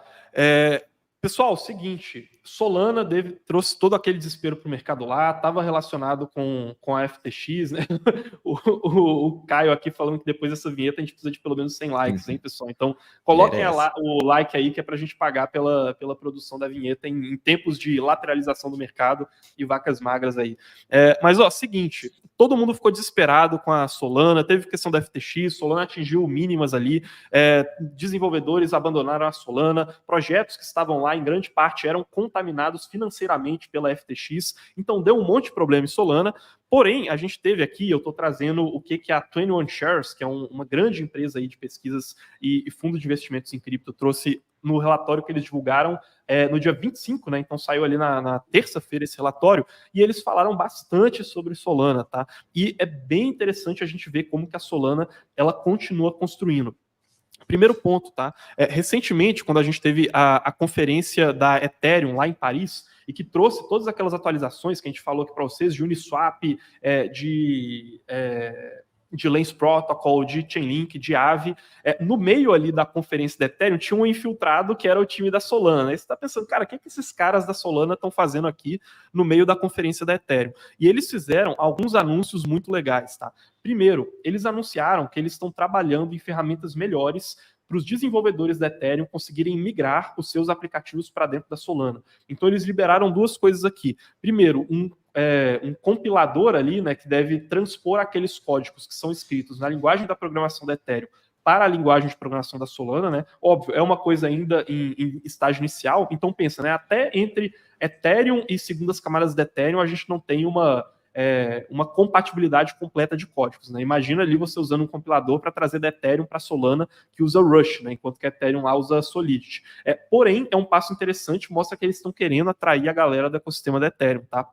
Pessoal, seguinte, Solana trouxe todo aquele desespero para o mercado lá, estava relacionado com a FTX, né? O Caio aqui falando que depois dessa vinheta a gente precisa de pelo menos 100 likes, hein, pessoal? Então, coloquem o like aí, que é para a gente pagar pela produção da vinheta em tempos de lateralização do mercado e vacas magras aí. Mas, ó, seguinte, todo mundo ficou desesperado com a Solana, teve questão da FTX, Solana atingiu mínimas ali, desenvolvedores abandonaram a Solana, projetos que estavam lá, em grande parte, eram contaminados financeiramente pela FTX, então deu um monte de problema em Solana. Porém, a gente teve aqui, eu estou trazendo o que a 21 Shares, que é uma grande empresa aí de pesquisas e fundo de investimentos em cripto, trouxe no relatório que eles divulgaram no dia 25, né? Então saiu ali na terça-feira esse relatório, e eles falaram bastante sobre Solana, tá? E é bem interessante a gente ver como que a Solana ela continua construindo. Primeiro ponto, tá? Recentemente, quando a gente teve a conferência da Ethereum lá em Paris, e que trouxe todas aquelas atualizações que a gente falou aqui para vocês, de Uniswap, de Lens Protocol, de Chainlink, de Aave, no meio ali da conferência da Ethereum tinha um infiltrado que era o time da Solana. Aí você está pensando, cara, o que esses caras da Solana estão fazendo aqui no meio da conferência da Ethereum? E eles fizeram alguns anúncios muito legais, tá? Primeiro, eles anunciaram que eles estão trabalhando em ferramentas melhores para os desenvolvedores da Ethereum conseguirem migrar os seus aplicativos para dentro da Solana. Então eles liberaram duas coisas aqui. Primeiro, um compilador ali, né, que deve transpor aqueles códigos que são escritos na linguagem da programação da Ethereum para a linguagem de programação da Solana, né? Óbvio, é uma coisa ainda em estágio inicial, então pensa, né? Até entre Ethereum e segundas camadas da Ethereum a gente não tem uma compatibilidade completa de códigos, né? Imagina ali você usando um compilador para trazer da Ethereum para Solana, que usa Rush, né? Enquanto que a Ethereum lá usa Solidity. Porém, é um passo interessante, mostra que eles estão querendo atrair a galera do ecossistema da Ethereum, tá?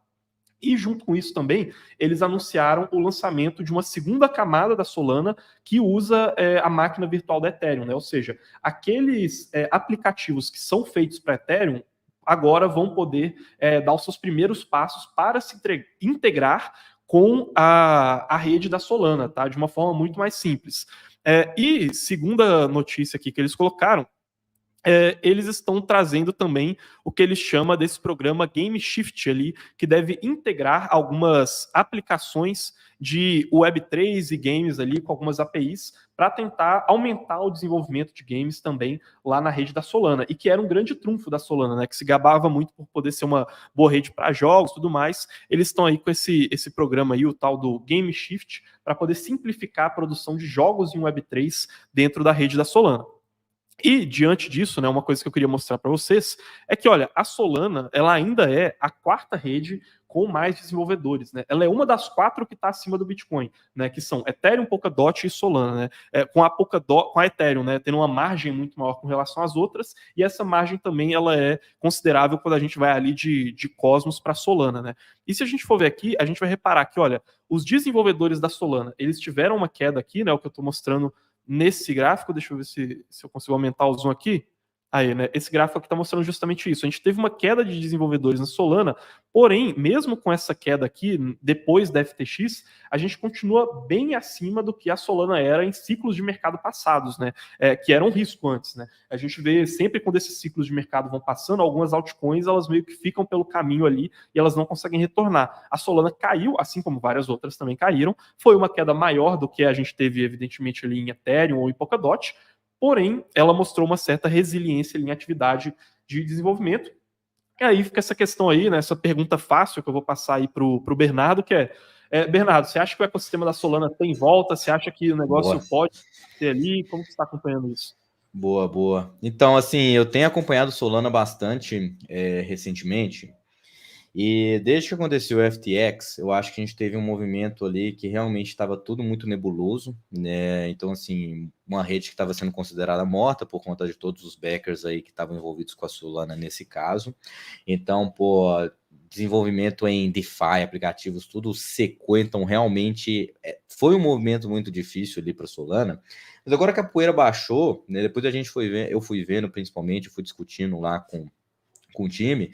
E junto com isso também, eles anunciaram o lançamento de uma segunda camada da Solana que usa a máquina virtual da Ethereum, né? Ou seja, aqueles aplicativos que são feitos para Ethereum agora vão poder dar os seus primeiros passos para se integrar com a rede da Solana, tá? De uma forma muito mais simples. E segunda notícia aqui que eles colocaram, eles estão trazendo também o que eles chamam desse programa Game Shift ali, que deve integrar algumas aplicações de Web3 e games ali com algumas APIs para tentar aumentar o desenvolvimento de games também lá na rede da Solana, e que era um grande trunfo da Solana, né, que se gabava muito por poder ser uma boa rede para jogos e tudo mais. Eles estão aí com esse programa aí, o tal do Game Shift, para poder simplificar a produção de jogos em Web3 dentro da rede da Solana. E, diante disso, né, uma coisa que eu queria mostrar para vocês é que, olha, a Solana, ela ainda é a quarta rede com mais desenvolvedores, né? Ela é uma das 4 que está acima do Bitcoin, né? Que são Ethereum, Polkadot e Solana, né? Com a Polkadot, com a Ethereum, né? Tendo uma margem muito maior com relação às outras, e essa margem também ela é considerável quando a gente vai ali de Cosmos para Solana, né? E se a gente for ver aqui, a gente vai reparar que, olha, os desenvolvedores da Solana, eles tiveram uma queda aqui, né? O que eu estou mostrando nesse gráfico, deixa eu ver se eu consigo aumentar o zoom aqui. Aí, né? Esse gráfico aqui está mostrando justamente isso. A gente teve uma queda de desenvolvedores na Solana, porém, mesmo com essa queda aqui, depois da FTX, a gente continua bem acima do que a Solana era em ciclos de mercado passados, né? Que era um risco antes, né? A gente vê sempre quando esses ciclos de mercado vão passando, algumas altcoins elas meio que ficam pelo caminho ali e elas não conseguem retornar. A Solana caiu, assim como várias outras também caíram. Foi uma queda maior do que a gente teve, evidentemente, ali em Ethereum ou em Polkadot, porém, ela mostrou uma certa resiliência em atividade de desenvolvimento. E aí fica essa questão aí, né, essa pergunta fácil que eu vou passar aí para o Bernardo, que Bernardo, você acha que o ecossistema da Solana tem volta? Você acha que o negócio Boa. pode ter ali? Como você está acompanhando isso? Boa, boa. Então, assim, eu tenho acompanhado Solana bastante recentemente. E desde que aconteceu o FTX, eu acho que a gente teve um movimento ali que realmente estava tudo muito nebuloso, né? Então, assim, uma rede que estava sendo considerada morta por conta de todos os backers aí que estavam envolvidos com a Solana nesse caso. Então, pô, desenvolvimento em DeFi, aplicativos, tudo secou, então realmente foi um movimento muito difícil ali para a Solana. Mas agora que a poeira baixou, né, depois a gente foi ver, eu fui vendo principalmente, fui discutindo lá com o time,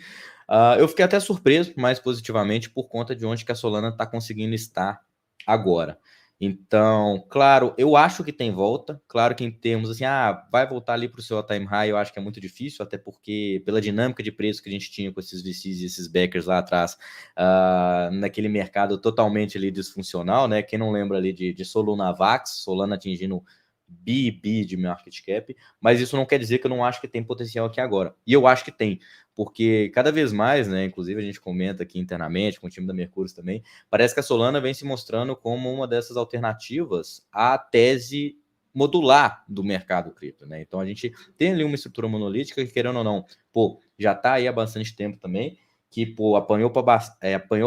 eu fiquei até surpreso, mais positivamente, por conta de onde que a Solana está conseguindo estar agora. Então, claro, eu acho que tem volta. Claro que em termos assim, vai voltar ali para o seu all-time high, eu acho que é muito difícil, até porque pela dinâmica de preço que a gente tinha com esses VCs e esses backers lá atrás, naquele mercado totalmente ali disfuncional, né? Quem não lembra ali de Solana Solana atingindo bi de market cap, mas isso não quer dizer que eu não acho que tem potencial aqui agora. E eu acho que tem, porque cada vez mais, né, inclusive a gente comenta aqui internamente com o time da Mercúrio também, parece que a Solana vem se mostrando como uma dessas alternativas à tese modular do mercado cripto, né? Então a gente tem ali uma estrutura monolítica que, querendo ou não, pô, já está aí há bastante tempo também, que, pô, apanhou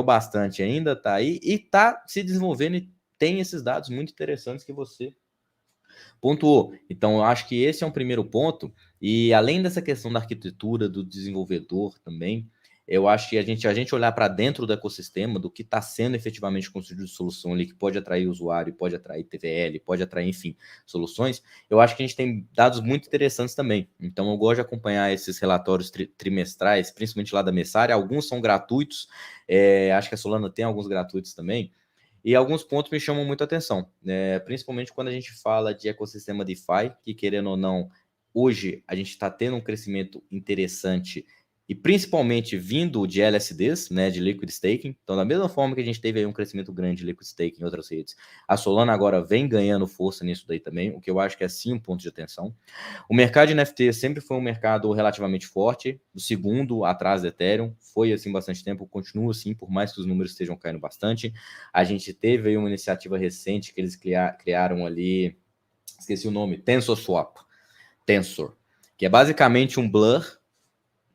bastante ainda, tá aí e tá se desenvolvendo e tem esses dados muito interessantes que você pontuou. Então, eu acho que esse é um primeiro ponto. E além dessa questão da arquitetura, do desenvolvedor também, eu acho que a gente olhar para dentro do ecossistema, do que está sendo efetivamente construído de solução ali, que pode atrair usuário, pode atrair TVL, pode atrair, enfim, soluções, eu acho que a gente tem dados muito interessantes também. Então, eu gosto de acompanhar esses relatórios trimestrais, principalmente lá da Messari. Alguns são gratuitos, acho que a Solana tem alguns gratuitos também. E alguns pontos me chamam muito a atenção, né? Principalmente quando a gente fala de ecossistema DeFi, que, querendo ou não, hoje a gente está tendo um crescimento interessante e principalmente vindo de LSDs, né, de Liquid Staking. Então, da mesma forma que a gente teve aí um crescimento grande de Liquid Staking em outras redes, a Solana agora vem ganhando força nisso daí também, o que eu acho que é sim um ponto de atenção. O mercado de NFT sempre foi um mercado relativamente forte, o segundo atrás do Ethereum, foi assim bastante tempo, continua assim, por mais que os números estejam caindo bastante. A gente teve aí uma iniciativa recente que eles criaram ali, esqueci o nome, Tensor, que é basicamente um Blur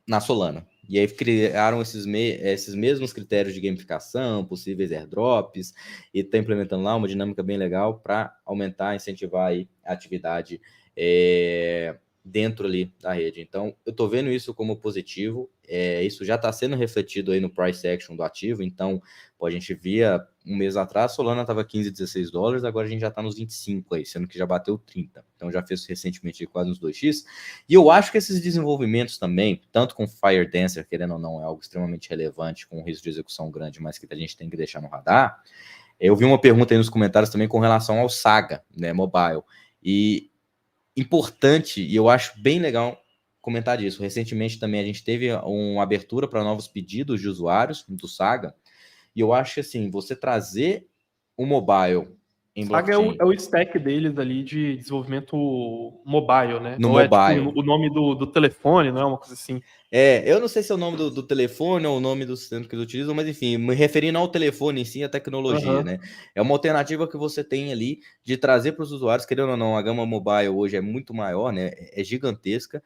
na Solana. E aí criaram esses mesmos critérios de gamificação, possíveis airdrops, e está implementando lá uma dinâmica bem legal para aumentar, incentivar aí a atividade dentro ali da rede. Então, eu estou vendo isso como positivo, isso já está sendo refletido aí no price action do ativo, então, pô, a gente via um mês atrás, Solana estava 15, 16 dólares, agora a gente já está nos 25 aí, sendo que já bateu 30, então já fez recentemente quase uns 2x, e eu acho que esses desenvolvimentos também, tanto com Fire Dancer, querendo ou não, é algo extremamente relevante, com um risco de execução grande, mas que a gente tem que deixar no radar. Eu vi uma pergunta aí nos comentários também com relação ao Saga, né, mobile, e importante, e eu acho bem legal comentar disso. Recentemente também a gente teve uma abertura para novos pedidos de usuários do Saga, e eu acho que assim, você trazer o mobile em Saga blockchain. é o stack deles ali de desenvolvimento mobile, né? No Ou é mobile. tipo o nome do telefone, não é uma coisa assim? Eu não sei se é o nome do telefone ou o nome do sistema que eles utilizam, mas enfim, me referindo ao telefone em si, a tecnologia, Aham. né? É uma alternativa que você tem ali de trazer para os usuários, querendo ou não, a gama mobile hoje é muito maior, né? É gigantesca.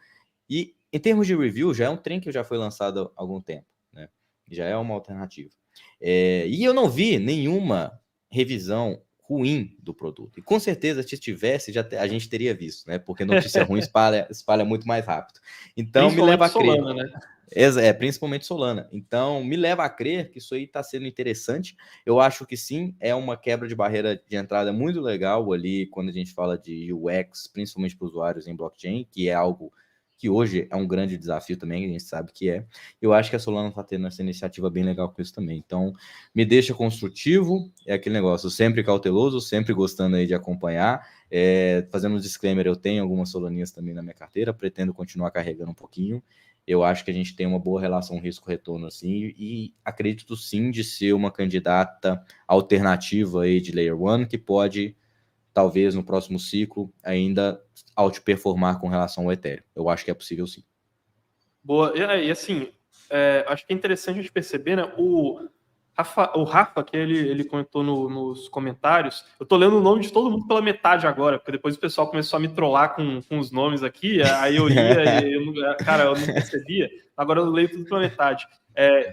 E em termos de review, já é um trem que já foi lançado há algum tempo, né? Já é uma alternativa. E eu não vi nenhuma revisão ruim do produto. E com certeza, se tivesse, a gente teria visto, né? Porque notícia ruim espalha muito mais rápido. Então, me leva Principalmente a crer. Solana, né? Principalmente Solana. Então, me leva a crer que isso aí está sendo interessante. Eu acho que sim, é uma quebra de barreira de entrada muito legal ali quando a gente fala de UX, principalmente para usuários em blockchain, que é algo que hoje é um grande desafio também, a gente sabe que é. Eu acho que a Solana está tendo essa iniciativa bem legal com isso também. Então, me deixa construtivo, é aquele negócio, sempre cauteloso, sempre gostando aí de acompanhar. Fazendo um disclaimer, eu tenho algumas Solaninhas também na minha carteira, pretendo continuar carregando um pouquinho. Eu acho que a gente tem uma boa relação risco-retorno, assim, e acredito sim de ser uma candidata alternativa aí de Layer 1, que pode, talvez, no próximo ciclo, ainda outperformar com relação ao Ethereum. Eu acho que é possível sim. Boa. E assim, acho que é interessante a gente perceber, né? O Rafa, que ele comentou nos comentários, eu tô lendo o nome de todo mundo pela metade agora, porque depois o pessoal começou a me trollar com os nomes aqui, aí eu lia e eu não percebia, agora eu leio tudo pela metade.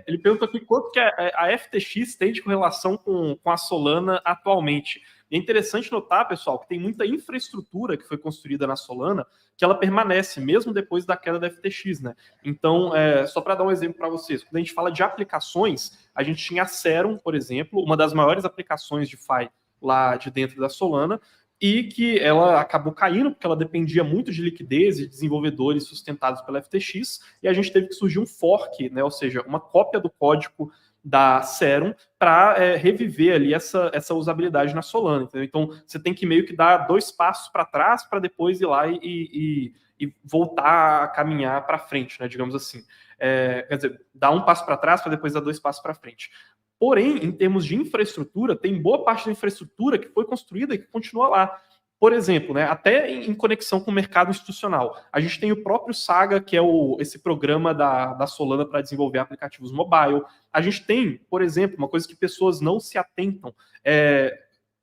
Ele pergunta aqui quanto que a FTX tem de correlação com a Solana atualmente. E é interessante notar, pessoal, que tem muita infraestrutura que foi construída na Solana que ela permanece, mesmo depois da queda da FTX, né? Então, só para dar um exemplo para vocês, quando a gente fala de aplicações, a gente tinha a Serum, por exemplo, uma das maiores aplicações de DeFi lá de dentro da Solana, e que ela acabou caindo porque ela dependia muito de liquidez e desenvolvedores sustentados pela FTX, e a gente teve que surgir um fork, né, ou seja, uma cópia do código da Serum para reviver ali essa usabilidade na Solana. Entendeu? Então, você tem que meio que dar 2 passos para trás para depois ir lá e voltar a caminhar para frente, né, digamos assim. Quer dizer, dar 1 passo para trás para depois dar 2 passos para frente. Porém, em termos de infraestrutura, tem boa parte da infraestrutura que foi construída e que continua lá. Por exemplo, né, até em conexão com o mercado institucional. A gente tem o próprio Saga, que é esse programa da Solana para desenvolver aplicativos mobile. A gente tem, por exemplo, uma coisa que pessoas não se atentam,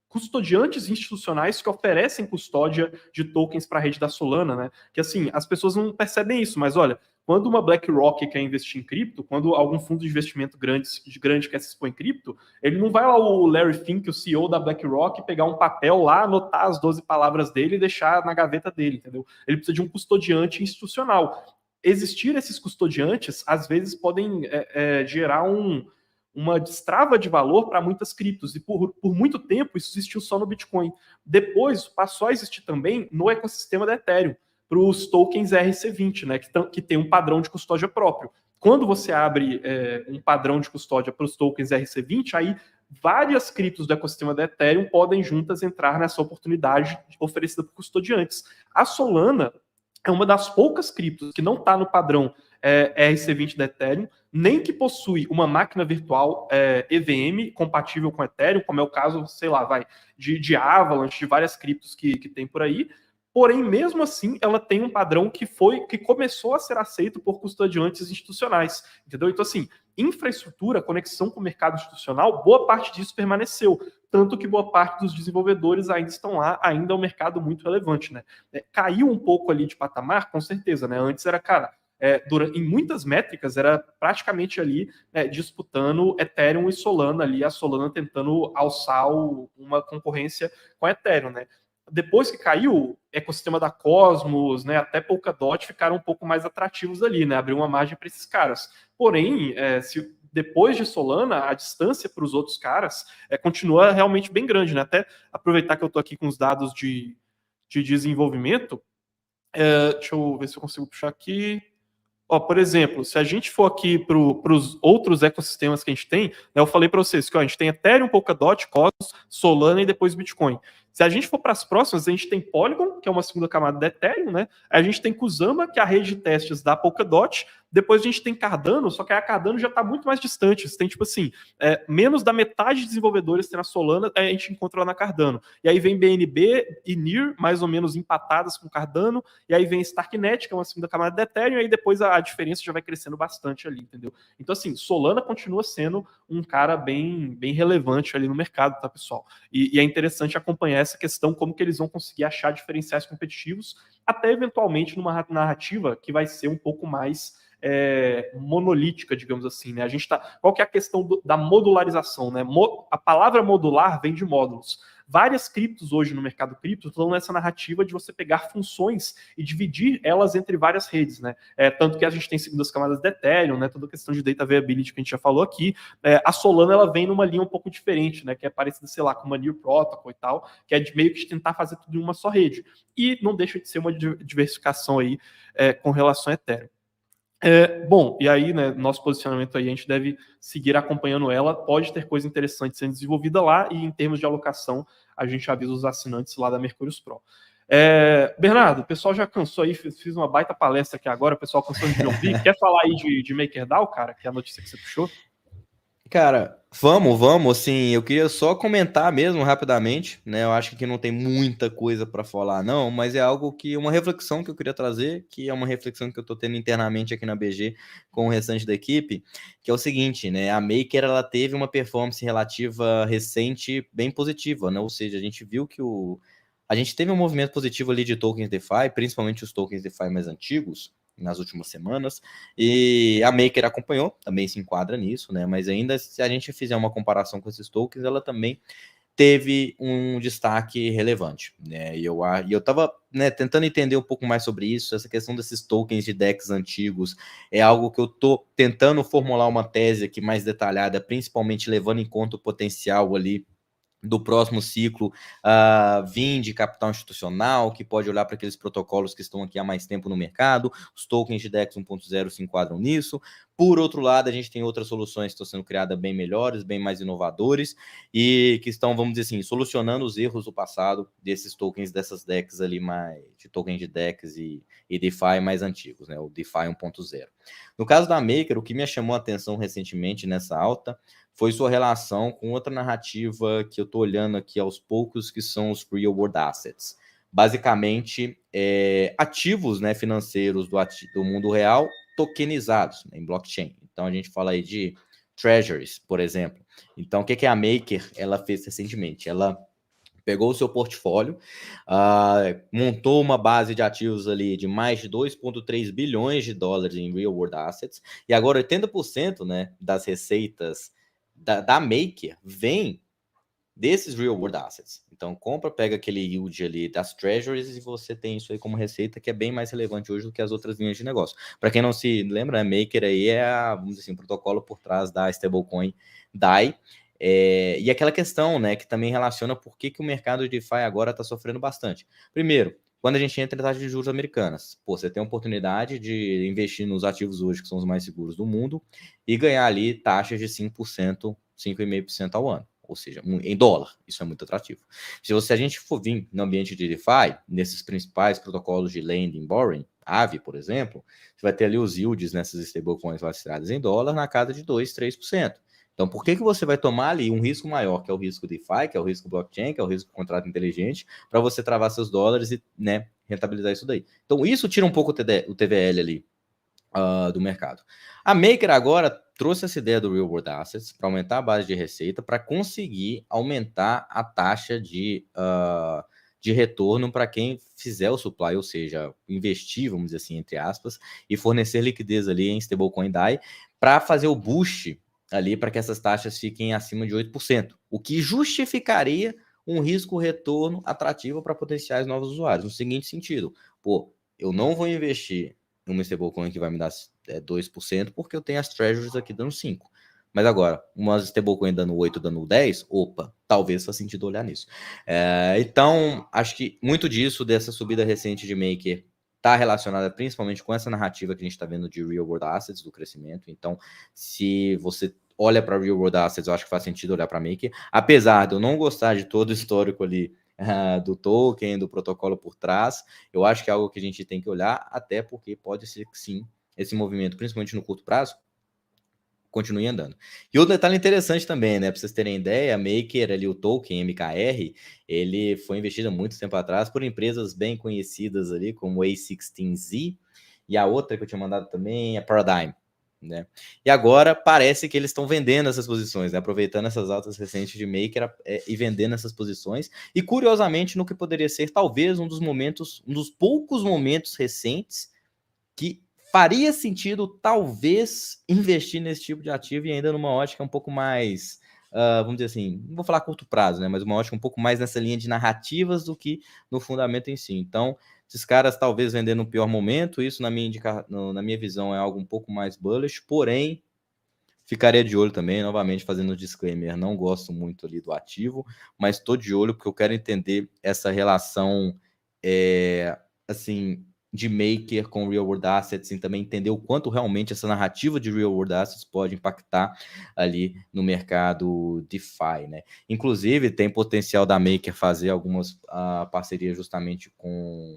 custodiantes institucionais que oferecem custódia de tokens para a rede da Solana, né? Que assim, as pessoas não percebem isso, mas olha, quando uma BlackRock quer investir em cripto, quando algum fundo de investimento grande quer se expor em cripto, ele não vai lá o Larry Fink, o CEO da BlackRock, pegar um papel lá, anotar as 12 palavras dele e deixar na gaveta dele, entendeu? Ele precisa de um custodiante institucional. Existir esses custodiantes, às vezes, podem gerar uma destrava de valor para muitas criptos, e por muito tempo isso existiu só no Bitcoin. Depois passou a existir também no ecossistema da Ethereum, para os tokens ERC20, né, que tem um padrão de custódia próprio. Quando você abre um padrão de custódia para os tokens ERC20, aí várias criptos do ecossistema da Ethereum podem juntas entrar nessa oportunidade oferecida por custodiantes. A Solana é uma das poucas criptos que não está no padrão ERC20 da Ethereum, nem que possui uma máquina virtual EVM compatível com Ethereum, como é o caso, sei lá, de Avalanche, de várias criptos que tem por aí. Porém, mesmo assim, ela tem um padrão que começou a ser aceito por custodiantes institucionais, entendeu? Então, assim, infraestrutura, conexão com o mercado institucional, boa parte disso permaneceu, tanto que boa parte dos desenvolvedores ainda estão lá, ainda é um mercado muito relevante, né? Caiu um pouco ali de patamar, com certeza, né? Antes era, cara, em muitas métricas era praticamente ali disputando Ethereum e Solana ali, a Solana tentando alçar uma concorrência com a Ethereum, né? Depois que caiu, o ecossistema da Cosmos, né, até Polkadot ficaram um pouco mais atrativos ali, né, abriu uma margem para esses caras. Porém, depois de Solana, a distância para os outros caras continua realmente bem grande, né? Até aproveitar que eu estou aqui com os dados de desenvolvimento, deixa eu ver se eu consigo puxar aqui. Por exemplo, se a gente for aqui para os outros ecossistemas que a gente tem, né, eu falei para vocês que a gente tem Ethereum, Polkadot, Cosmos, Solana e depois Bitcoin. Se a gente for para as próximas, a gente tem Polygon, que é uma segunda camada da Ethereum, né? A gente tem Kusama, que é a rede de testes da Polkadot, Depois a gente tem Cardano, só que a Cardano já está muito mais distante. Você tem, tipo assim, menos da metade de desenvolvedores tem na Solana, a gente encontra lá na Cardano. E aí vem BNB e NIR, mais ou menos empatadas com Cardano, e aí vem Starknet, que é uma segunda camada de Ethereum, e aí depois a diferença já vai crescendo bastante ali, entendeu? Então, assim, Solana continua sendo um cara bem relevante ali no mercado, tá, pessoal? E é interessante acompanhar essa questão, como que eles vão conseguir achar diferenciais competitivos, até eventualmente numa narrativa que vai ser um pouco mais monolítica, digamos assim, né? A gente tá. Qual que é a questão da modularização, né? A palavra modular vem de módulos. Várias criptos hoje no mercado cripto estão nessa narrativa de você pegar funções e dividir elas entre várias redes, né? Tanto que a gente tem segundas camadas de Ethereum, né? Toda a questão de data availability que a gente já falou aqui. A Solana ela vem numa linha um pouco diferente, né? Que é parecida, sei lá, com uma Near Protocol e tal, que é de meio que tentar fazer tudo em uma só rede. E não deixa de ser uma diversificação aí com relação a Ethereum. Bom, e aí, né, nosso posicionamento aí, a gente deve seguir acompanhando ela, pode ter coisa interessante sendo desenvolvida lá, e em termos de alocação, a gente avisa os assinantes lá da Mercúrios Pro. Bernardo, o pessoal já cansou aí, fiz uma baita palestra aqui agora, o pessoal cansou de me ouvir, quer falar aí de MakerDAO, cara, que é a notícia que você puxou? Cara, vamos, assim, eu queria só comentar mesmo rapidamente, né? Eu acho que aqui não tem muita coisa para falar, não, mas é algo que, uma reflexão que eu queria trazer, que é uma reflexão que eu tô tendo internamente aqui na BG com o restante da equipe, que é o seguinte, né? A Maker, ela teve uma performance relativa recente bem positiva, né? Ou seja, a gente viu que a gente teve um movimento positivo ali de tokens DeFi, principalmente os tokens DeFi mais antigos, nas últimas semanas, e a Maker acompanhou, também se enquadra nisso, né? Mas ainda, se a gente fizer uma comparação com esses tokens, ela também teve um destaque relevante, né? E eu tava, né, tentando entender um pouco mais sobre isso, essa questão desses tokens de DEX antigos, é algo que eu tô tentando formular uma tese aqui mais detalhada, principalmente levando em conta o potencial ali do próximo ciclo vir de capital institucional, que pode olhar para aqueles protocolos que estão aqui há mais tempo no mercado, os tokens de DEX 1.0 se enquadram nisso. Por outro lado, a gente tem outras soluções que estão sendo criadas bem melhores, bem mais inovadores, e que estão, vamos dizer assim, solucionando os erros do passado desses tokens, dessas DEX ali, de tokens de DEX e DeFi mais antigos, né? O DeFi 1.0. No caso da Maker, o que me chamou a atenção recentemente nessa alta foi sua relação com outra narrativa que eu estou olhando aqui aos poucos, que são os Real World Assets. Basicamente, ativos, né, financeiros do mundo real tokenizados, né, em blockchain. Então, a gente fala aí de treasuries, por exemplo. Então, o que a Maker ela fez recentemente? Ela pegou o seu portfólio, montou uma base de ativos ali de mais de 2,3 bilhões de dólares em Real World Assets, e agora 80%, né, das receitas da Maker vem desses Real World Assets. Então, pega aquele yield ali das Treasuries e você tem isso aí como receita, que é bem mais relevante hoje do que as outras linhas de negócio. Para quem não se lembra, a Maker aí vamos dizer assim, um protocolo por trás da stablecoin DAI, e aquela questão, né, que também relaciona por que o mercado de DeFi agora está sofrendo bastante. Primeiro, quando a gente entra em taxas de juros americanas, você tem a oportunidade de investir nos ativos hoje que são os mais seguros do mundo e ganhar ali taxas de 5%, 5,5% ao ano, ou seja, em dólar. Isso é muito atrativo. Se a gente for vir no ambiente de DeFi, nesses principais protocolos de lending, borrowing, Aave, por exemplo, você vai ter ali os yields nessas stablecoins lastreadas em dólar na casa de 2%, 3%. Então, por que você vai tomar ali um risco maior, que é o risco DeFi, que é o risco blockchain, que é o risco contrato inteligente, para você travar seus dólares e, né, rentabilizar isso daí? Então, isso tira um pouco o TVL ali do mercado. A Maker agora trouxe essa ideia do Real World Assets para aumentar a base de receita, para conseguir aumentar a taxa de retorno para quem fizer o supply, ou seja, investir, vamos dizer assim, entre aspas, e fornecer liquidez ali em stablecoin DAI para fazer o boost ali para que essas taxas fiquem acima de 8%, o que justificaria um risco-retorno atrativo para potenciais novos usuários, no seguinte sentido, eu não vou investir em uma stablecoin que vai me dar 2%, porque eu tenho as treasuries aqui dando 5%. Mas agora, uma stablecoin dando 8, dando 10, talvez faça sentido olhar nisso. Então, acho que muito dessa subida recente de Maker está relacionada principalmente com essa narrativa que a gente está vendo de Real World Assets, do crescimento. Então, se você olha para Real World Assets, eu acho que faz sentido olhar para Maker, apesar de eu não gostar de todo o histórico ali do token, do protocolo por trás, eu acho que é algo que a gente tem que olhar, até porque pode ser que sim, esse movimento, principalmente no curto prazo, continue andando. E outro detalhe interessante também, né, para vocês terem ideia, a Maker, ali, o token MKR, ele foi investido há muito tempo atrás por empresas bem conhecidas ali, como A16Z, e a outra que eu tinha mandado também, a Paradigm, né? E agora parece que eles estão vendendo essas posições, né? Aproveitando essas altas recentes de Maker e vendendo essas posições. E curiosamente, no que poderia ser talvez um dos poucos momentos recentes que faria sentido talvez investir nesse tipo de ativo e ainda numa ótica um pouco mais, vamos dizer assim, não vou falar curto prazo, né? Mas uma ótica um pouco mais nessa linha de narrativas do que no fundamento em si. Então, esses caras talvez vendendo no pior momento, isso na minha visão é algo um pouco mais bullish, porém ficaria de olho também, novamente fazendo o disclaimer, não gosto muito ali do ativo, mas estou de olho porque eu quero entender essa relação, assim, de maker com real world assets e também entender o quanto realmente essa narrativa de real world assets pode impactar ali no mercado DeFi, né? Inclusive, tem potencial da maker fazer algumas parcerias justamente com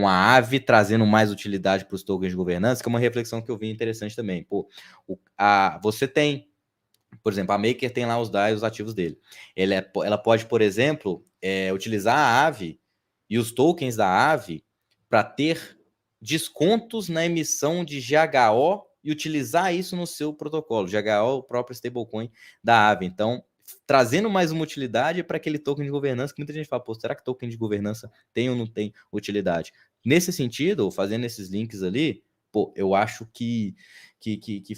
a Aave, trazendo mais utilidade para os tokens de governança, que é uma reflexão que eu vi interessante também. Pô, você tem, por exemplo, a Maker tem lá os DAI, os ativos dele. Ela pode, por exemplo, utilizar a Aave e os tokens da Aave para ter descontos na emissão de GHO e utilizar isso no seu protocolo. GHO é o próprio stablecoin da Aave. Então, trazendo mais uma utilidade para aquele token de governança, que muita gente fala, pô, será que token de governança tem ou não tem utilidade? Nesse sentido, fazendo esses links ali, pô, eu acho que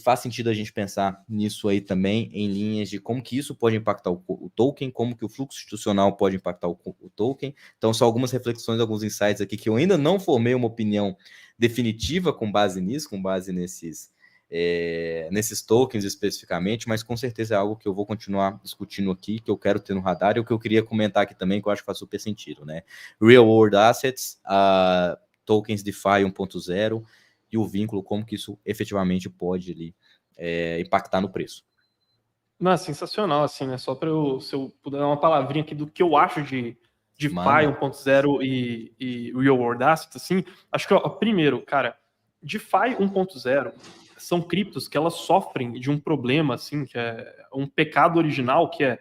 faz sentido a gente pensar nisso aí também, em linhas de como que isso pode impactar o token, como que o fluxo institucional pode impactar o token. Então, são algumas reflexões, alguns insights aqui que eu ainda não formei uma opinião definitiva com base nisso, com base nesses tokens especificamente, mas com certeza é algo que eu vou continuar discutindo aqui, que eu quero ter no radar e o que eu queria comentar aqui também, que eu acho que faz super sentido, né? Real World Assets, tokens DeFi 1.0 e o vínculo, como que isso efetivamente pode ali, impactar no preço. Não, é sensacional, assim, né? Só para se eu puder dar uma palavrinha aqui do que eu acho de DeFi 1.0 e Real World Assets, assim, acho que, ó, primeiro, cara, DeFi 1.0 são criptos que elas sofrem de um problema, assim, que é um pecado original, que é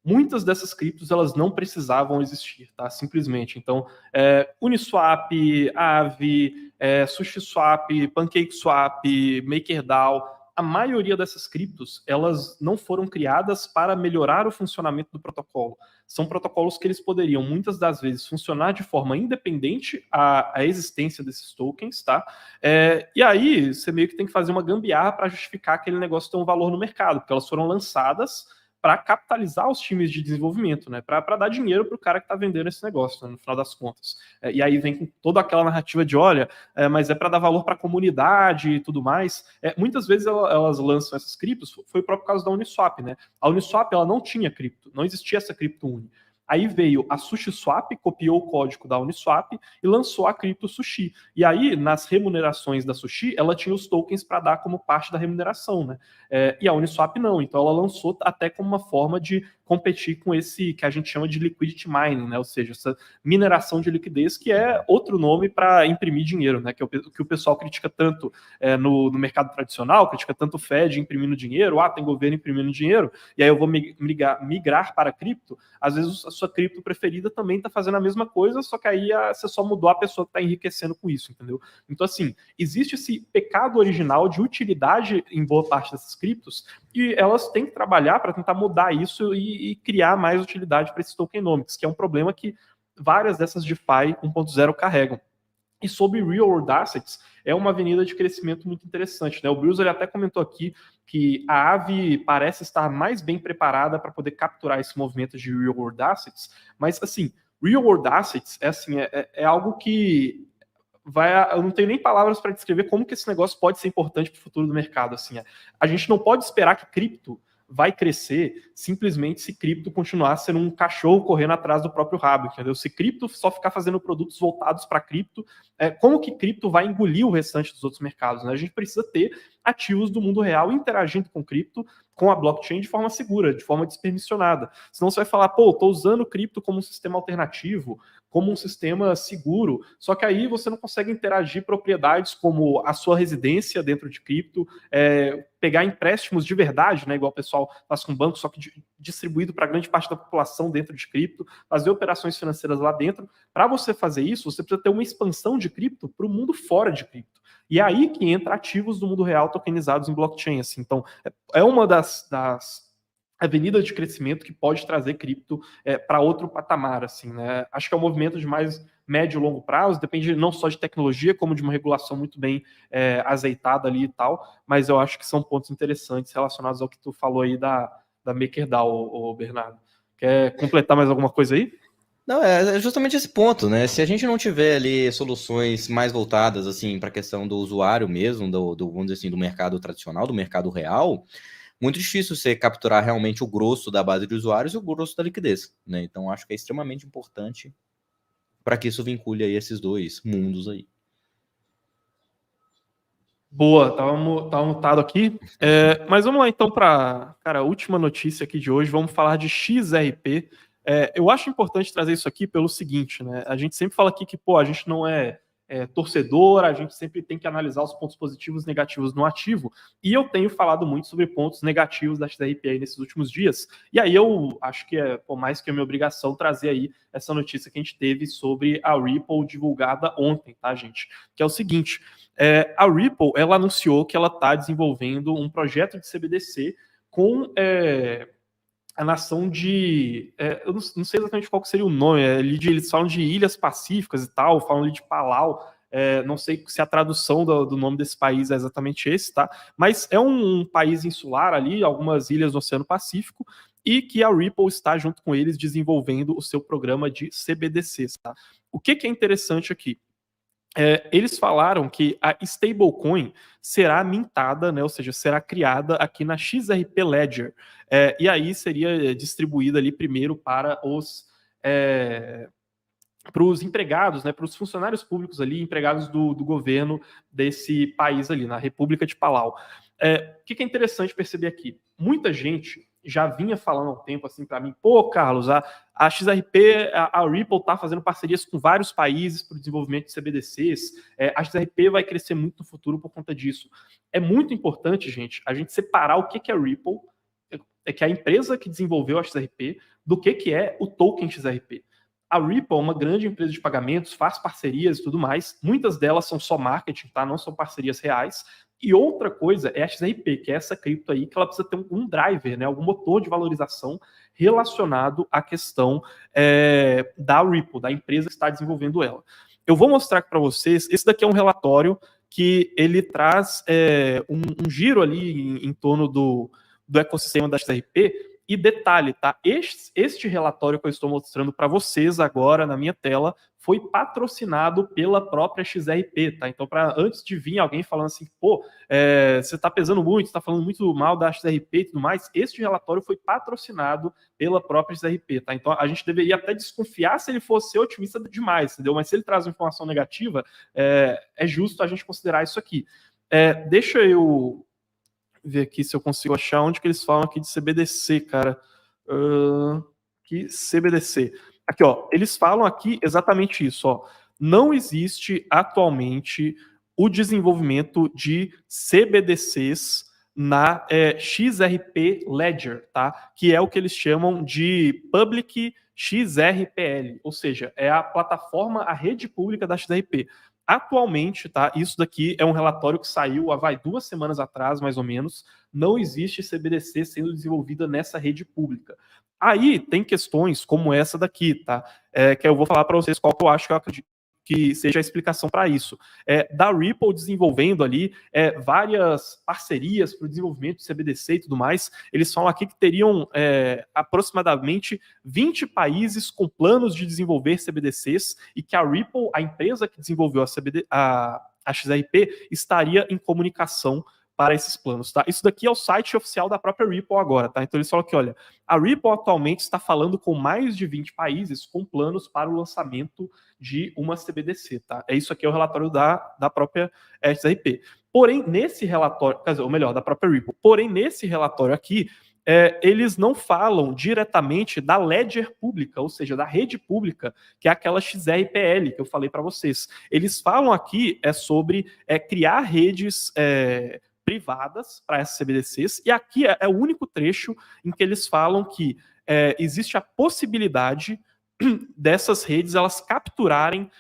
muitas dessas criptos elas não precisavam existir, tá? Simplesmente. Então, Uniswap, Aave, SushiSwap, PancakeSwap, MakerDAO, a maioria dessas criptos, elas não foram criadas para melhorar o funcionamento do protocolo. São protocolos que eles poderiam, muitas das vezes, funcionar de forma independente à existência desses tokens, tá? E aí, você meio que tem que fazer uma gambiarra para justificar aquele negócio ter um valor no mercado, porque elas foram lançadas para capitalizar os times de desenvolvimento, né? Para dar dinheiro para o cara que está vendendo esse negócio, né? No final das contas. E aí vem com toda aquela narrativa de, olha, mas é para dar valor para a comunidade e tudo mais. Muitas vezes elas lançam essas criptos, foi o próprio caso da Uniswap, né? A Uniswap, ela não tinha cripto, não existia essa cripto uni. Aí veio a SushiSwap, copiou o código da Uniswap e lançou a cripto Sushi. E aí, nas remunerações da Sushi, ela tinha os tokens para dar como parte da remuneração, né? E a Uniswap não. Então ela lançou até como uma forma de competir com esse que a gente chama de liquidity mining, né? Ou seja, essa mineração de liquidez, que é outro nome para imprimir dinheiro, né? Que o pessoal critica tanto no mercado tradicional, critica tanto o Fed imprimindo dinheiro, tem governo imprimindo dinheiro, e aí eu vou migrar para cripto. Às vezes a sua cripto preferida também está fazendo a mesma coisa, só que aí você só mudou a pessoa que está enriquecendo com isso, entendeu? Então, assim, existe esse pecado original de utilidade em boa parte dessas criptos, e elas têm que trabalhar para tentar mudar isso e criar mais utilidade para esses tokenomics, que é um problema que várias dessas DeFi 1.0 carregam. E sobre Real World Assets, é uma avenida de crescimento muito interessante, né? O Bruce ele até comentou aqui que a Aave parece estar mais bem preparada para poder capturar esse movimento de Real World Assets, mas, assim, Real World Assets é algo que eu não tenho nem palavras para descrever como que esse negócio pode ser importante para o futuro do mercado. Assim, a gente não pode esperar que cripto vai crescer simplesmente se cripto continuar sendo um cachorro correndo atrás do próprio rabo, entendeu? Se cripto só ficar fazendo produtos voltados para cripto, como que cripto vai engolir o restante dos outros mercados, né? A gente precisa ter ativos do mundo real interagindo com cripto, com a blockchain de forma segura, de forma despermissionada. Senão você vai falar, pô, estou usando cripto como um sistema alternativo, como um sistema seguro, só que aí você não consegue interagir propriedades como a sua residência dentro de cripto, pegar empréstimos de verdade, né, igual o pessoal faz com banco, só que distribuído para grande parte da população dentro de cripto, fazer operações financeiras lá dentro. Para você fazer isso, você precisa ter uma expansão de cripto para o mundo fora de cripto. E é aí que entra ativos do mundo real tokenizados em blockchain. Assim. Então, é uma das avenidas de crescimento que pode trazer cripto para outro patamar. Assim, né? Acho que é um movimento de mais médio e longo prazo, depende não só de tecnologia, como de uma regulação muito bem azeitada ali e tal, mas eu acho que são pontos interessantes relacionados ao que tu falou aí da MakerDAO, Bernardo. Quer completar mais alguma coisa aí? Não, é justamente esse ponto, né? Se a gente não tiver ali soluções mais voltadas assim para a questão do usuário mesmo, vamos dizer assim, do mercado tradicional, do mercado real, muito difícil você capturar realmente o grosso da base de usuários e o grosso da liquidez, né? Então acho que é extremamente importante para que isso vincule aí esses dois mundos aí. Boa, tava mutado aqui. Mas vamos lá então para a última notícia aqui de hoje. Vamos falar de XRP. Eu acho importante trazer isso aqui pelo seguinte, né? A gente sempre fala aqui que a gente não é torcedor, a gente sempre tem que analisar os pontos positivos e negativos no ativo. E eu tenho falado muito sobre pontos negativos da XRP aí nesses últimos dias. E aí eu acho que é mais que a minha obrigação trazer aí essa notícia que a gente teve sobre a Ripple divulgada ontem, tá, gente? Que é o seguinte. A Ripple, ela anunciou que ela está desenvolvendo um projeto de CBDC com a nação de... eu não sei exatamente qual que seria o nome, eles falam de Ilhas Pacíficas e tal, falam ali de Palau, não sei se a tradução do nome desse país é exatamente esse, tá? Mas é um país insular ali, algumas ilhas do Oceano Pacífico, e que a Ripple está junto com eles desenvolvendo o seu programa de CBDCs, tá? O que é interessante aqui? Eles falaram que a stablecoin será mintada, né, ou seja, será criada aqui na XRP Ledger, e aí seria distribuída ali primeiro para os empregados, né, para os funcionários públicos ali, empregados do governo desse país ali, na República de Palau. O que é interessante perceber aqui? Muita gente já vinha falando há um tempo assim para mim, Carlos, a XRP, a Ripple está fazendo parcerias com vários países para o desenvolvimento de CBDCs, a XRP vai crescer muito no futuro por conta disso. É muito importante, gente, a gente separar o que é a Ripple, que é a empresa que desenvolveu a XRP, do que é o token XRP. A Ripple é uma grande empresa de pagamentos, faz parcerias e tudo mais. Muitas delas são só marketing, tá? Não são parcerias reais. E outra coisa é a XRP, que é essa cripto aí, que ela precisa ter um driver, né? Algum motor de valorização relacionado à questão da Ripple, da empresa que está desenvolvendo ela. Eu vou mostrar para vocês, esse daqui é um relatório que ele traz um giro ali em torno do ecossistema da XRP. E detalhe, tá? Este relatório que eu estou mostrando para vocês agora na minha tela foi patrocinado pela própria XRP, tá? Então, antes de vir alguém falando assim, você está pesando muito, está falando muito mal da XRP e tudo mais, este relatório foi patrocinado pela própria XRP, tá? Então, a gente deveria até desconfiar se ele fosse otimista demais, entendeu? Mas se ele traz uma informação negativa, é justo a gente considerar isso aqui. Deixa eu ver aqui se eu consigo achar onde que eles falam aqui de CBDC, cara. Que CBDC. Aqui, ó, eles falam aqui exatamente isso, ó. Não existe atualmente o desenvolvimento de CBDCs na XRP Ledger, tá? Que é o que eles chamam de Public XRPL, ou seja, é a plataforma, a rede pública da XRP. Atualmente, tá? Isso daqui é um relatório que saiu há 2 semanas atrás, mais ou menos. Não existe CBDC sendo desenvolvida nessa rede pública. Aí tem questões como essa daqui, tá? Que eu vou falar para vocês qual que eu acho que eu acredito que seja a explicação para isso. Da Ripple desenvolvendo ali várias parcerias para o desenvolvimento de CBDC e tudo mais. Eles falam aqui que teriam aproximadamente 20 países com planos de desenvolver CBDCs e que a Ripple, a empresa que desenvolveu a XRP, estaria em comunicação para esses planos, tá? Isso daqui é o site oficial da própria Ripple agora, tá? Então eles falam que, olha, a Ripple atualmente está falando com mais de 20 países com planos para o lançamento de uma CBDC, tá? Isso aqui é o relatório da própria XRP. Porém, nesse relatório, quer dizer, ou melhor, da própria Ripple. Porém, nesse relatório aqui, eles não falam diretamente da ledger pública, ou seja, da rede pública, que é aquela XRPL que eu falei para vocês. Eles falam aqui sobre criar redes privadas para essas CBDCs, e aqui é o único trecho em que eles falam que existe a possibilidade dessas redes elas capturarem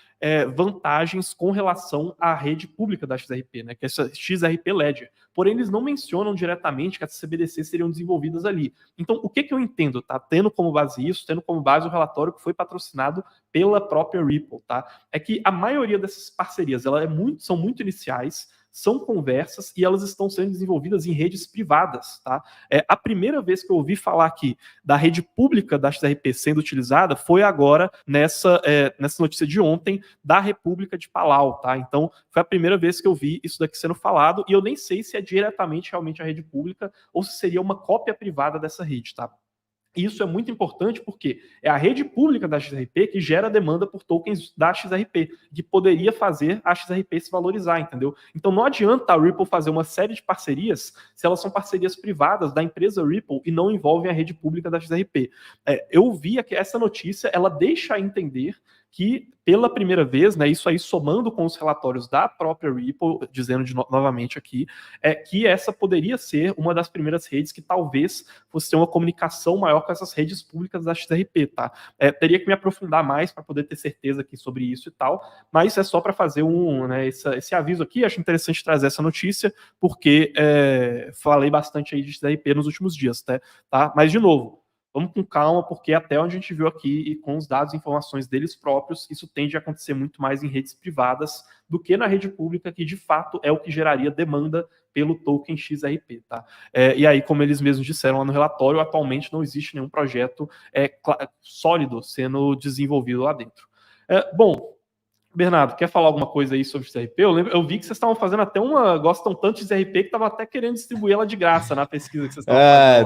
vantagens com relação à rede pública da XRP, né, que é essa XRP Ledger. Porém, eles não mencionam diretamente que essas CBDCs seriam desenvolvidas ali. Então, o que eu entendo, tá? Tendo como base isso, tendo como base o relatório que foi patrocinado pela própria Ripple, tá? É que a maioria dessas parcerias são muito iniciais, são conversas e elas estão sendo desenvolvidas em redes privadas, tá? A primeira vez que eu ouvi falar aqui da rede pública da XRP sendo utilizada foi agora nessa notícia de ontem da República de Palau, tá? Então, foi a primeira vez que eu vi isso daqui sendo falado e eu nem sei se é diretamente realmente a rede pública ou se seria uma cópia privada dessa rede, tá? Isso é muito importante porque é a rede pública da XRP que gera demanda por tokens da XRP, que poderia fazer a XRP se valorizar, entendeu? Então não adianta a Ripple fazer uma série de parcerias se elas são parcerias privadas da empresa Ripple e não envolvem a rede pública da XRP. Eu vi que essa notícia, ela deixa entender que pela primeira vez, né, isso aí somando com os relatórios da própria Ripple, dizendo novamente aqui, que essa poderia ser uma das primeiras redes que talvez fosse ter uma comunicação maior com essas redes públicas da XRP, tá? Teria que me aprofundar mais para poder ter certeza aqui sobre isso e tal, mas é só para fazer esse aviso aqui. Acho interessante trazer essa notícia, porque falei bastante aí de XRP nos últimos dias, tá? Mas, de novo, vamos com calma, porque até onde a gente viu aqui, e com os dados e informações deles próprios, isso tende a acontecer muito mais em redes privadas do que na rede pública, que de fato é o que geraria demanda pelo token XRP, tá? E aí, como eles mesmos disseram lá no relatório, atualmente não existe nenhum projeto sólido sendo desenvolvido lá dentro. Bom, Bernardo, quer falar alguma coisa aí sobre XRP? Eu vi que vocês estavam fazendo até gostam tanto de XRP que estavam até querendo distribuir ela de graça na pesquisa que vocês estavam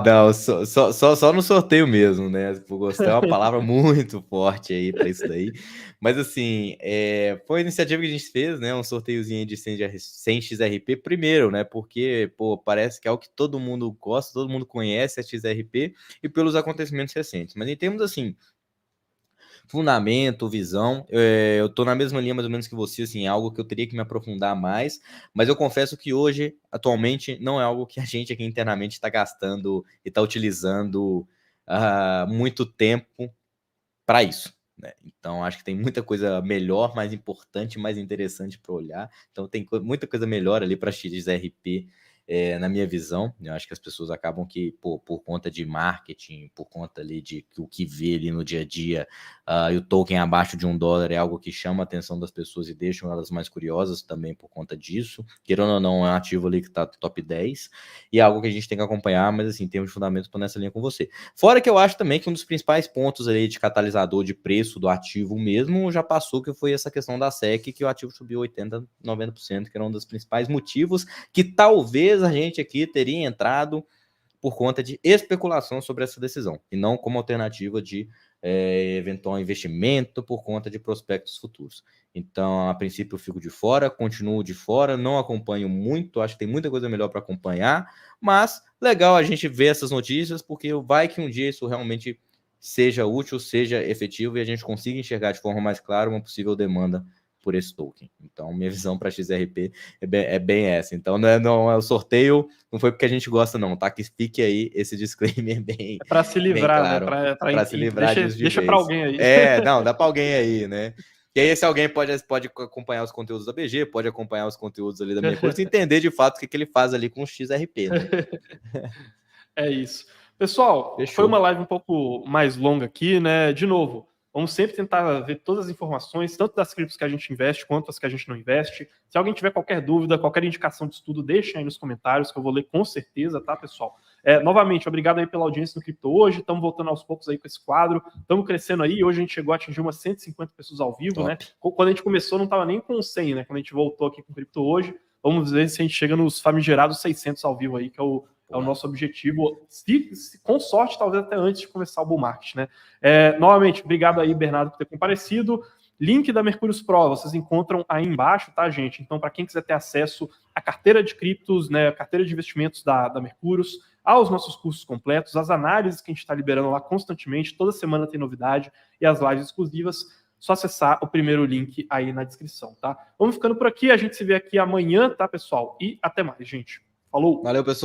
fazendo. Não, só no sorteio mesmo, né? Gostar é uma palavra muito forte aí para isso daí. Mas assim, foi a iniciativa que a gente fez, né? Um sorteiozinho de 100 XRP primeiro, né? Porque, parece que é o que todo mundo gosta, todo mundo conhece a XRP e pelos acontecimentos recentes. Mas em termos assim, fundamento, visão, eu tô na mesma linha mais ou menos que você, assim, é algo que eu teria que me aprofundar mais, mas eu confesso que hoje, atualmente, não é algo que a gente aqui internamente está gastando e está utilizando muito tempo para isso, né? Então, acho que tem muita coisa melhor, mais importante, mais interessante para olhar, então tem muita coisa melhor ali para XRP, na minha visão. Eu acho que as pessoas acabam que, por conta de marketing, por conta ali de o que vê ali no dia a dia, e o token abaixo de $1 é algo que chama a atenção das pessoas e deixam elas mais curiosas também por conta disso. Querendo ou não, é um ativo ali que está top 10 e é algo que a gente tem que acompanhar, mas assim, temos fundamentos para nessa linha com você. Fora que eu acho também que um dos principais pontos ali de catalisador de preço do ativo mesmo já passou, que foi essa questão da SEC, que o ativo subiu 80%, 90%, que era um dos principais motivos que talvez a gente aqui teria entrado por conta de especulação sobre essa decisão, e não como alternativa de eventual investimento por conta de prospectos futuros. Então, a princípio, eu fico de fora, continuo de fora, não acompanho muito, acho que tem muita coisa melhor para acompanhar, mas legal a gente ver essas notícias, porque vai que um dia isso realmente seja útil, seja efetivo, e a gente consiga enxergar de forma mais clara uma possível demanda por esse token. Então, minha visão para XRP é bem essa. Então, não é o sorteio, não foi porque a gente gosta, não, tá? Que fique aí esse disclaimer bem para se livrar, claro, né? Para se livrar disso de deixa vez. para alguém aí. Não, dá para alguém aí, né? E aí, esse alguém pode acompanhar os conteúdos da BG, pode acompanhar os conteúdos ali da minha coisa e entender de fato o que ele faz ali com o XRP, né? É isso. Pessoal, Fechou. Foi uma live um pouco mais longa aqui, né? De novo, vamos sempre tentar ver todas as informações, tanto das criptos que a gente investe, quanto as que a gente não investe. Se alguém tiver qualquer dúvida, qualquer indicação de estudo, deixem aí nos comentários, que eu vou ler com certeza, tá, pessoal? Novamente, obrigado aí pela audiência no Cripto Hoje, estamos voltando aos poucos aí com esse quadro, estamos crescendo aí, hoje a gente chegou a atingir umas 150 pessoas ao vivo, Top. né? Quando a gente começou não estava nem com 100, né? Quando a gente voltou aqui com o Cripto Hoje, vamos ver se a gente chega nos famigerados 600 ao vivo aí, que é o nosso objetivo, com sorte, talvez até antes de começar o bull market, né? Novamente, obrigado aí, Bernardo, por ter comparecido. Link da Mercúrios Pro, vocês encontram aí embaixo, tá, gente? Então, para quem quiser ter acesso à carteira de criptos, né, a carteira de investimentos da Mercúrios, aos nossos cursos completos, as análises que a gente está liberando lá constantemente, toda semana tem novidade, e as lives exclusivas, só acessar o primeiro link aí na descrição, tá? Vamos ficando por aqui, a gente se vê aqui amanhã, tá, pessoal? E até mais, gente. Falou! Valeu, pessoal!